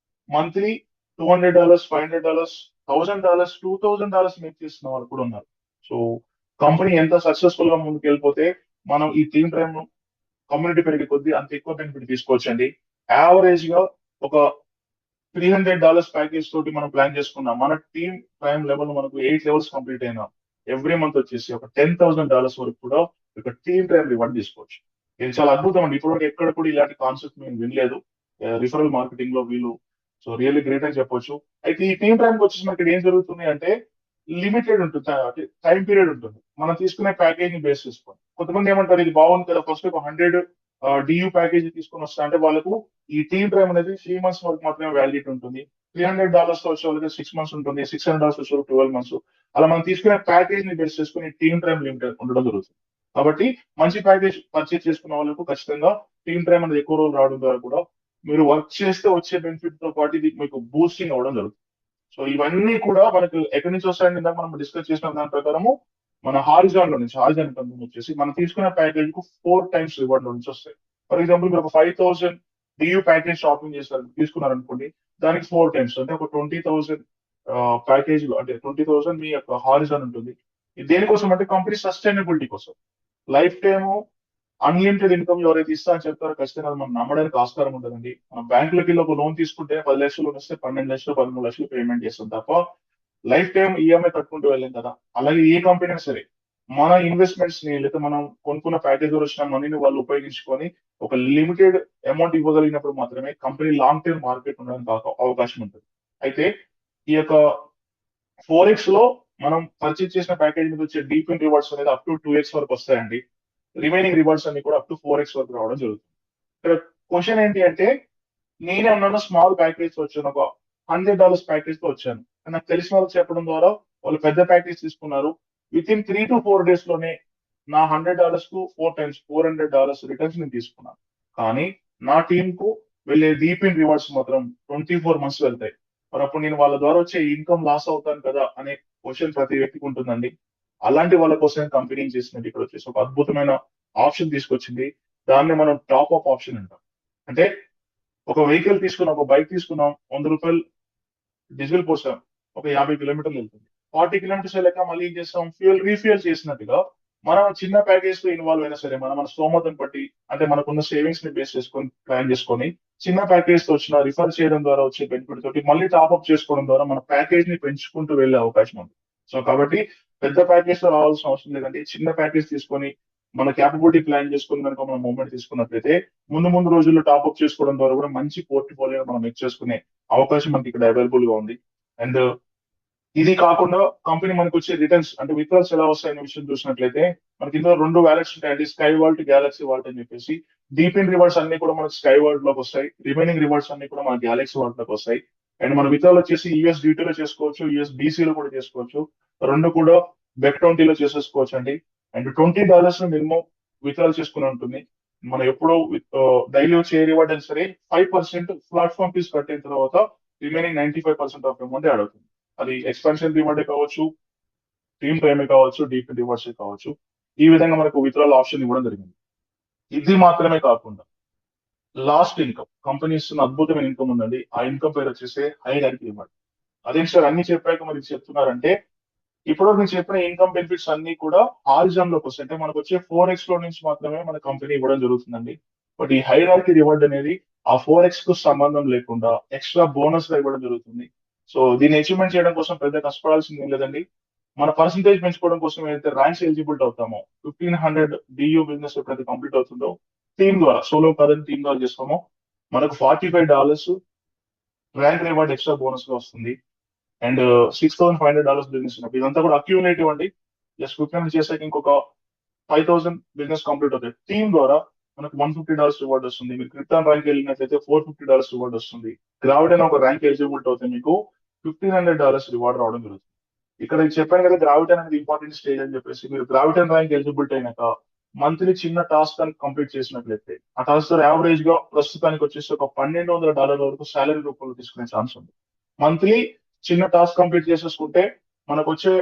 మంత్లీ $200, $500, $1,000, $2,000 మేక్ చేస్తున్న వాళ్ళు కూడా ఉన్నారు. సో కంపెనీ ఎంత సక్సెస్ఫుల్ గా ముందుకు వెళ్ళిపోతే మనం ఈ టీమ్ టైమ్ కమ్యూనిటీ పెరిగే కొద్దీ అంత ఎక్కువ బెనిఫిట్ తీసుకోవచ్చండి. యావరేజ్ గా ఒక $300 ప్యాకేజ్ తోటి మనం ప్లాన్ చేసుకున్నాం. మన టీమ్ ప్రైమ్ లెవెల్ మనకు 8 లెవెల్స్ కంప్లీట్ అయినా ఎవ్రీ మంత్ వచ్చేసి ఒక $10,000 వరకు కూడా ఒక టీమ్ ప్రైమ్ రివార్డ్ తీసుకోవచ్చు. ఇది చాలా అద్భుతం అండి. ఇప్పటివరకు ఎక్కడ కూడా ఇలాంటి కాన్సెప్ట్ మేము వినలేదు. రిఫరల్ మార్కెటింగ్ లో వీళ్ళు సో రియల్లీ గ్రేట్ అని చెప్పొచ్చు. అయితే ఈ టీమ్ ప్రైమ్ వచ్చేసి మనకి ఏం జరుగుతుంది అంటే లిమిటెడ్ ఉంటుంది, టైం పీరియడ్ ఉంటుంది. మనం తీసుకునే ప్యాకేజ్ ని బేస్ చేసుకొని కొంతమంది ఏమంటారు ఇది బాగుంది కదా, ఫస్ట్ ఒక 100 డియూ ప్యాకేజ్ తీసుకొని వస్తా అంటే వాళ్ళకు ఈ టీమ్ ప్రైమ్ అనేది 3 months వరకు మాత్రమే వ్యాలిడిటీ ఉంటుంది. $300 వచ్చే వాళ్ళకి 6 months ఉంటుంది, $600 వచ్చే వాళ్ళకి 12 months. అలా మనం తీసుకునే ప్యాకేజ్ ని బేస్ చేసుకుని టీమ్ ప్రైమ్ లిమిటెడ్ ఉండడం జరుగుతుంది. కాబట్టి మంచి ప్యాకేజ్ పర్చేస్ చేసుకున్న వాళ్ళకు ఖచ్చితంగా టీమ్ ప్రైమ్ అనేది ఎక్కువ రోజులు రావడం ద్వారా కూడా మీరు వర్క్ చేస్తే వచ్చే బెనిఫిట్ తో పాటు ఇది మీకు బూస్టింగ్ అవ్వడం జరుగుతుంది. సో ఇవన్నీ కూడా మనకు ఎక్కడి నుంచి వస్తాయని ఇందాక మనం డిస్కస్ చేసిన దాని ప్రకారము మన హారిజాన్ లో నుంచి, హారిజాన్ కంపెనీ వచ్చేసి మనం తీసుకునే ప్యాకేజ్ కు 4 times రివార్డ్ లో నుంచి వస్తాయి. ఫర్ ఎగ్జాంపుల్ మీరు ఒక 5,000 డియూ ప్యాకేజ్ షాపింగ్ చేస్తారు తీసుకున్నారనుకోండి, దానికి 4 times అంటే ఒక 20,000 ప్యాకేజ్ లో అంటే 20,000 మీ యొక్క హారిజాన్ ఉంటుంది. ఇది దేనికోసం అంటే కంపెనీ సస్టైనబిలిటీ కోసం. లైఫ్ టైము అన్లిమిటెడ్ ఇన్కమ్ ఎవరైతే ఇస్తా అని చెప్తారో ఖచ్చితంగా అది మనం నమ్మడానికి ఆస్కారం ఉంటుందండి. మనం బ్యాంకులకి వెళ్ళి ఒక లోన్ తీసుకుంటే 10 లక్షలు లోన్ వస్తే 12 లక్షలు 13 లక్షలు పేమెంట్ చేస్తాం తప్ప లైఫ్ టైం ఈఎంఐ కట్టుకుంటూ వెళ్ళాం కదా. అలాగే ఏ కంపెనీ అయినా సరే మన ఇన్వెస్ట్మెంట్స్ ని లేదా మనం కొనుక్కున్న ప్యాకేజ్ లో వచ్చిన మనీని వాళ్ళు ఉపయోగించుకొని ఒక లిమిటెడ్ అమౌంట్ ఇవ్వగలిగినప్పుడు మాత్రమే కంపెనీ లాంగ్ టర్మ్ మార్కెట్ ఉండడానికి అవకాశం ఉంటుంది. అయితే ఈ యొక్క 4x లో మనం పర్చేజ్ చేసిన ప్యాకేజ్ మీద వచ్చే డీప్ ఇన్ రివార్డ్స్ అనేది అప్ టు 2x వరకు వస్తాయండి. రిమైనింగ్ రివార్డ్స్ అన్ని కూడా అప్ టు 4x వరకు రావడం జరుగుతుంది. ఇక్కడ క్వశ్చన్ ఏంటి అంటే నేనే ఉన్నాను స్మాల్ ప్యాకేజ్ తో వచ్చాను, ఒక $100 ప్యాకేజ్ తో వచ్చాను. నాకు తెలిసిన వాళ్ళకి చెప్పడం ద్వారా వాళ్ళు పెద్ద ప్యాకేజ్ తీసుకున్నారు. విత్ ఇన్ 3 to 4 days లోనే నా $100 కు 4 times $400 రిటర్న్స్ నేను తీసుకున్నాను. కానీ నా టీమ్ కు వెళ్ళే డీప్ ఇన్ రివార్డ్స్ మాత్రం 24 months వెళ్తాయి. మరి అప్పుడు నేను వాళ్ళ ద్వారా వచ్చే ఇన్కమ్ లాస్ అవుతాను కదా అనే క్వశ్చన్ ప్రతి వ్యక్తికి ఉంటుందండి. అలాంటి వాళ్ళ కోసం కంపెనీ చేసినట్టు ఇక్కడ వచ్చేసి ఒక అద్భుతమైన ఆప్షన్ తీసుకొచ్చింది. దాన్ని మనం టాప్ అప్ ఆప్షన్ అంటాం. అంటే ఒక వెహికల్ తీసుకున్నాం, ఒక బైక్ తీసుకున్నాం, $100 డీజిల్ పోసాం, ఒక 50 కిలోమీటర్లు వెళ్తుంది. 40 కిలోమీటర్స్ వెళ్ళాక మళ్ళీ ఏం చేస్తాం, రీఫ్యూయల్ చేసినట్టుగా మనం చిన్న ప్యాకేజ్ లో ఇన్వాల్వ్ అయినా సరే మన మన స్తోమతను బట్టి అంటే మనకున్న సేవింగ్స్ ని బేస్ చేసుకొని ప్లాన్ చేసుకొని చిన్న ప్యాకేజ్ తో వచ్చిన రిఫర్ చేయడం ద్వారా వచ్చే బెనిఫిట్ తోటి మళ్ళీ టాప్అప్ చేసుకోవడం ద్వారా మన ప్యాకేజ్ ని పెంచుకుంటూ వెళ్ళే అవకాశం ఉంది. సో కాబట్టి పెద్ద ప్యాకేజ్ లో రావాల్సిన అవసరం లేదండి. చిన్న ప్యాకేజ్ తీసుకొని మన క్యాపబిలిటీ ప్లాన్ చేసుకుని కనుక మనం మూవ్మెంట్ తీసుకున్నట్లయితే ముందు ముందు రోజుల్లో టాప్అప్ చేసుకోవడం ద్వారా కూడా మంచి పోర్ట్ఫోలియో మనం మేక్ చేసుకునే అవకాశం మనకి ఇక్కడ అవైలబుల్ గా ఉంది. అండ్ ఇది కాకుండా కంపెనీ మనకు వచ్చే రిటర్న్స్ అంటే విత్డ్రాల్స్ ఎలా వస్తాయనే విషయం చూసినట్లయితే మనకి ఇందులో 2 వ్యాలెట్స్ ఉంటాయండి, స్కై వాల్ట్, గ్యాలక్సీ వాల్ట్ అని చెప్పేసి. డీప్ ఇన్ రివార్డ్స్ అన్ని కూడా మనకి స్కై వాల్ట్ లోకి వస్తాయి, రిమైనింగ్ రివార్డ్స్ అన్ని కూడా మన గ్యాలక్సీ వాల్ట్ లోకి వస్తాయి. అండ్ మన విత్డ్రాల్ వచ్చేసి USDT లో చేసుకోవచ్చు, USDC లో కూడా చేసుకోవచ్చు. రెండు కూడా BEC20 లో చేసేసుకోవచ్చు అండి. అండ్ $20 మినిమం విత్డ్రాల్ చేసుకుని ఉంటుంది. మనం ఎప్పుడో డైలీ వచ్చే ఏ రివార్డ్ అయినా సరే 5% ప్లాట్ఫామ్ ఫీస్ కట్టిన తర్వాత రిమైనింగ్ 95% ఆఫ్ అమౌంట్ యాడ్ అవుతుంది. అది ఎక్స్పాన్షన్ రివార్డే కావచ్చు, టీమ్ ప్రైమే కావచ్చు, డీప్ రివార్డ్స్ కావచ్చు. ఈ విధంగా మనకు విత్డ్రాల్ ఆప్షన్ ఇవ్వడం జరిగింది. ఇది మాత్రమే కాకుండా లాస్ట్ ఇన్కమ్ కంపెనీ ఇస్తున్న అద్భుతమైన ఇన్కమ్ ఉందండి. ఆ ఇన్కమ్ పేరు వచ్చేసి హైరార్కీ రివార్డ్. అదేంటి సార్ అన్ని చెప్పాక మరి ఇది చెప్తున్నారంటే ఇప్పటివరకు నేను చెప్పిన ఇన్కమ్ బెనిఫిట్స్ అన్ని కూడా హారిజాన్ లోకి వస్తాయి. అంటే మనకు వచ్చే 4x లో నుంచి మాత్రమే మన కంపెనీ ఇవ్వడం జరుగుతుందండి. బట్ ఈ హైరార్కీ రివార్డ్ అనేది ఆ 4x కు సంబంధం లేకుండా ఎక్స్ట్రా బోనస్ గా ఇవ్వడం జరుగుతుంది. సో దీన్ని అచీవ్మెంట్ చేయడం కోసం పెద్ద కష్టపడాల్సింది ఏం లేదండి. మన పర్సంటేజ్ పెంచుకోవడం కోసం ఏదైతే ర్యాంక్స్ ఎలిజిబిలిటీ అవుతామో 1500 డియూ బిజినెస్ ఎప్పుడైతే కంప్లీట్ అవుతుందో టీమ్ ద్వారా, సోలో కాదని టీమ్ ద్వారా చేస్తామో మనకు $45 ర్యాంక్ రివార్డ్ ఎక్స్ట్రా బోనస్ గా వస్తుంది. అండ్ $6,500 బిజినెస్ ఉన్నప్పుడు ఇదంతా కూడా అక్యూములేటివ్ అండి. జస్ట్ 15 చేసాక ఇంకొక 5,000 బిజినెస్ కంప్లీట్ అవుతాయి. టీమ్ ద్వారా మనకు $150 రివార్డ్ వస్తుంది. మీరు క్రిప్టాన్ ర్యాంక్ వెళ్ళినట్లయితే $450 రివార్డ్ వస్తుంది. గ్రావిడ్ అనే ఒక ర్యాంక్ ఎలిజిబిలిటీ అవుతే మీకు $1,500 రివార్డ్ రావడం జరుగుతుంది. ఇక్కడ నేను చెప్పాను కదా గ్రావిటన్ అనేది ఇంపార్టెంట్ స్టేజ్ అని చెప్పేసి. మీరు గ్రావిటన్ ర్యాంక్ ఎలిజిబిలిటీ అయినాక మంత్లీ చిన్న టాస్క్ అని కంప్లీట్ చేసినట్లయితే ఆ టాస్క్ యావరేజ్ గా ప్రస్తుతానికి వచ్చేసి ఒక $1,200 వరకు సాలరీ రూపంలో తీసుకునే ఛాన్స్ ఉంది. మంత్లీ చిన్న టాస్క్ కంప్లీట్ చేసేసుకుంటే మనకు వచ్చే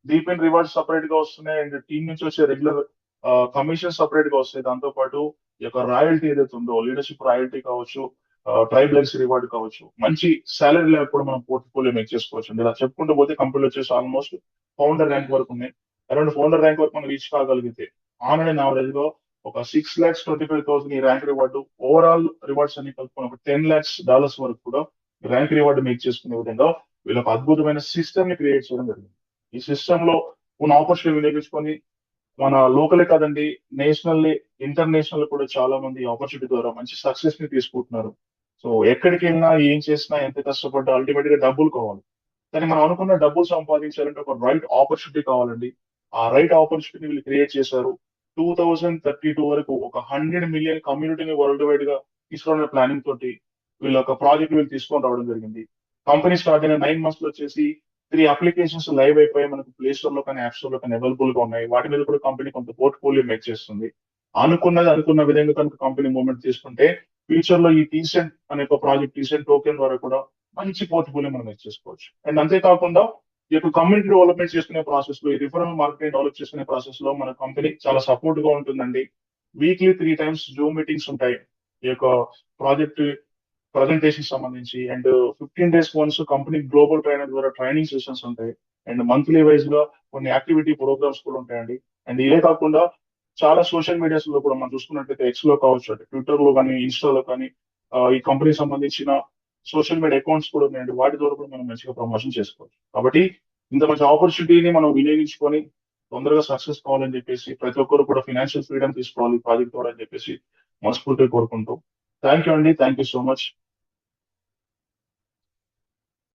డీప్ ఇన్ రివార్డ్స్ సపరేట్ గా వస్తున్నాయి. అండ్ టీం నుంచి వచ్చే రెగ్యులర్ కమిషన్ సపరేట్ గా వస్తాయి. దాంతో పాటు ఈ యొక్క రాయల్టీ ఏదైతే ఉందో లీడర్షిప్ రాయల్టీ కావచ్చు, ట్రైబ్లెక్స్ రివార్డ్ కావచ్చు, మంచి సాలరీ లెవెల్ కూడా మనం పోర్ట్ఫోలియో మేక్ చేసుకోవచ్చు అండి. ఇలా చెప్పుకుంటూ పోతే కంపెనీలు వచ్చేసి ఆల్మోస్ట్ ఫౌండర్ ర్యాంక్ వరకు ఉన్నాయి. అరౌండ్ ఫౌండర్ ర్యాంక్ వరకు మనం రీచ్ కాగలిగితే ఆన్ అండ్ యావరేజ్ గా ఒక $6,25,000 ఈ ర్యాంక్ రివార్డు, ఓవరాల్ రివార్డ్స్ అన్ని కలుపుకొని ఒక $10 lakhs వరకు కూడా ర్యాంక్ రివార్డు మేక్ చేసుకునే విధంగా వీళ్ళు ఒక అద్భుతమైన సిస్టమ్ ని క్రియేట్ చేయడం జరిగింది. ఈ సిస్టమ్ లో ఉన్న ఆపర్చునిటీ వినియోగించుకొని మన లోకలే కాదండి, నేషనల్లీ ఇంటర్నేషనల్ కూడా చాలా మంది ఆపర్చునిటీ ద్వారా మంచి సక్సెస్ ని తీసుకుంటున్నారు. సో ఎక్కడికి వెళ్ళినా ఏం చేసినా ఎంత కష్టపడ్డా అల్టిమేట్ గా డబ్బులు కావాలి. కానీ మనం అనుకున్న డబ్బులు సంపాదించాలంటే ఒక రైట్ ఆపర్చునిటీ కావాలండి. ఆ రైట్ ఆపర్చునిటీ వీళ్ళు క్రియేట్ చేశారు. 2032 వరకు ఒక 100 మిలియన్ కమ్యూనిటీని వరల్డ్ వైడ్ గా తీసుకురావడం ప్లానింగ్ తోటి వీళ్ళ ఒక ప్రాజెక్ట్ వీళ్ళు తీసుకొని రావడం జరిగింది. కంపెనీ స్టార్ట్ అయిన 9 months లో వచ్చేసి 3 అప్లికేషన్స్ లైవ్ అయిపోయి మనకు ప్లే స్టోర్ లో కానీ యాప్ స్టోర్ లో కానీ అవైలబుల్ గా ఉన్నాయి. వాటి మీద కూడా కంపెనీ కొంత పోర్ట్ఫోలియో మేక్ చేస్తుంది. అనుకున్న విధంగా కనుక కంపెనీ మూవ్మెంట్ తీసుకుంటే ఫ్యూచర్ లో ఈ టీసెంట్ అనే ఒక ప్రాజెక్ట్, టీసెంట్ టోకెన్ ద్వారా కూడా మంచి పోర్ట్ఫోలియో మనం మేక్ చేసుకోవచ్చు. అండ్ అంతేకాకుండా ఈ యొక్క కమ్యూనిటీ డెవలప్మెంట్ చేసుకునే ప్రాసెస్ లో, ఈ రిఫరల్ మార్కెటింగ్ డెవలప్ చేసుకునే ప్రాసెస్ లో మన కంపెనీ చాలా సపోర్ట్ గా ఉంటుందండి. వీక్లీ 3 times జూమ్ మీటింగ్స్ ఉంటాయి ఈ యొక్క ప్రాజెక్ట్ ప్రజెంటేషన్ సంబంధించి. And 15 days once company global trainer ద్వారా ట్రైనింగ్ సెషన్స్ ఉంటాయి. అండ్ మంత్లీ వైజ్ గా కొన్ని యాక్టివిటీ ప్రోగ్రామ్స్ కూడా ఉంటాయండి. అండ్ ఇవే కాకుండా చాలా సోషల్ మీడియాస్ లో కూడా మనం చూసుకున్నట్లయితే ఎక్స్ లో కావచ్చు, అంటే ట్విట్టర్ లో కానీ ఇన్స్టాలో కానీ ఈ కంపెనీ సంబంధించిన సోషల్ మీడియా అకౌంట్స్ కూడా ఉన్నాయండి. వాటి ద్వారా కూడా మనం మంచిగా ప్రమోషన్ చేసుకోవచ్చు. కాబట్టి ఇంత మంచి ఆపర్చునిటీని మనం వినియోగించుకొని తొందరగా సక్సెస్ కావాలని చెప్పేసి ప్రతి ఒక్కరు కూడా ఫైనాన్షియల్ ఫ్రీడమ్ తీసుకోవాలి ప్రాజెక్ట్ ద్వారా అని చెప్పేసి మనస్ఫూర్తిగా కోరుకుంటూ థ్యాంక్ యూ అండి. Thank you so much.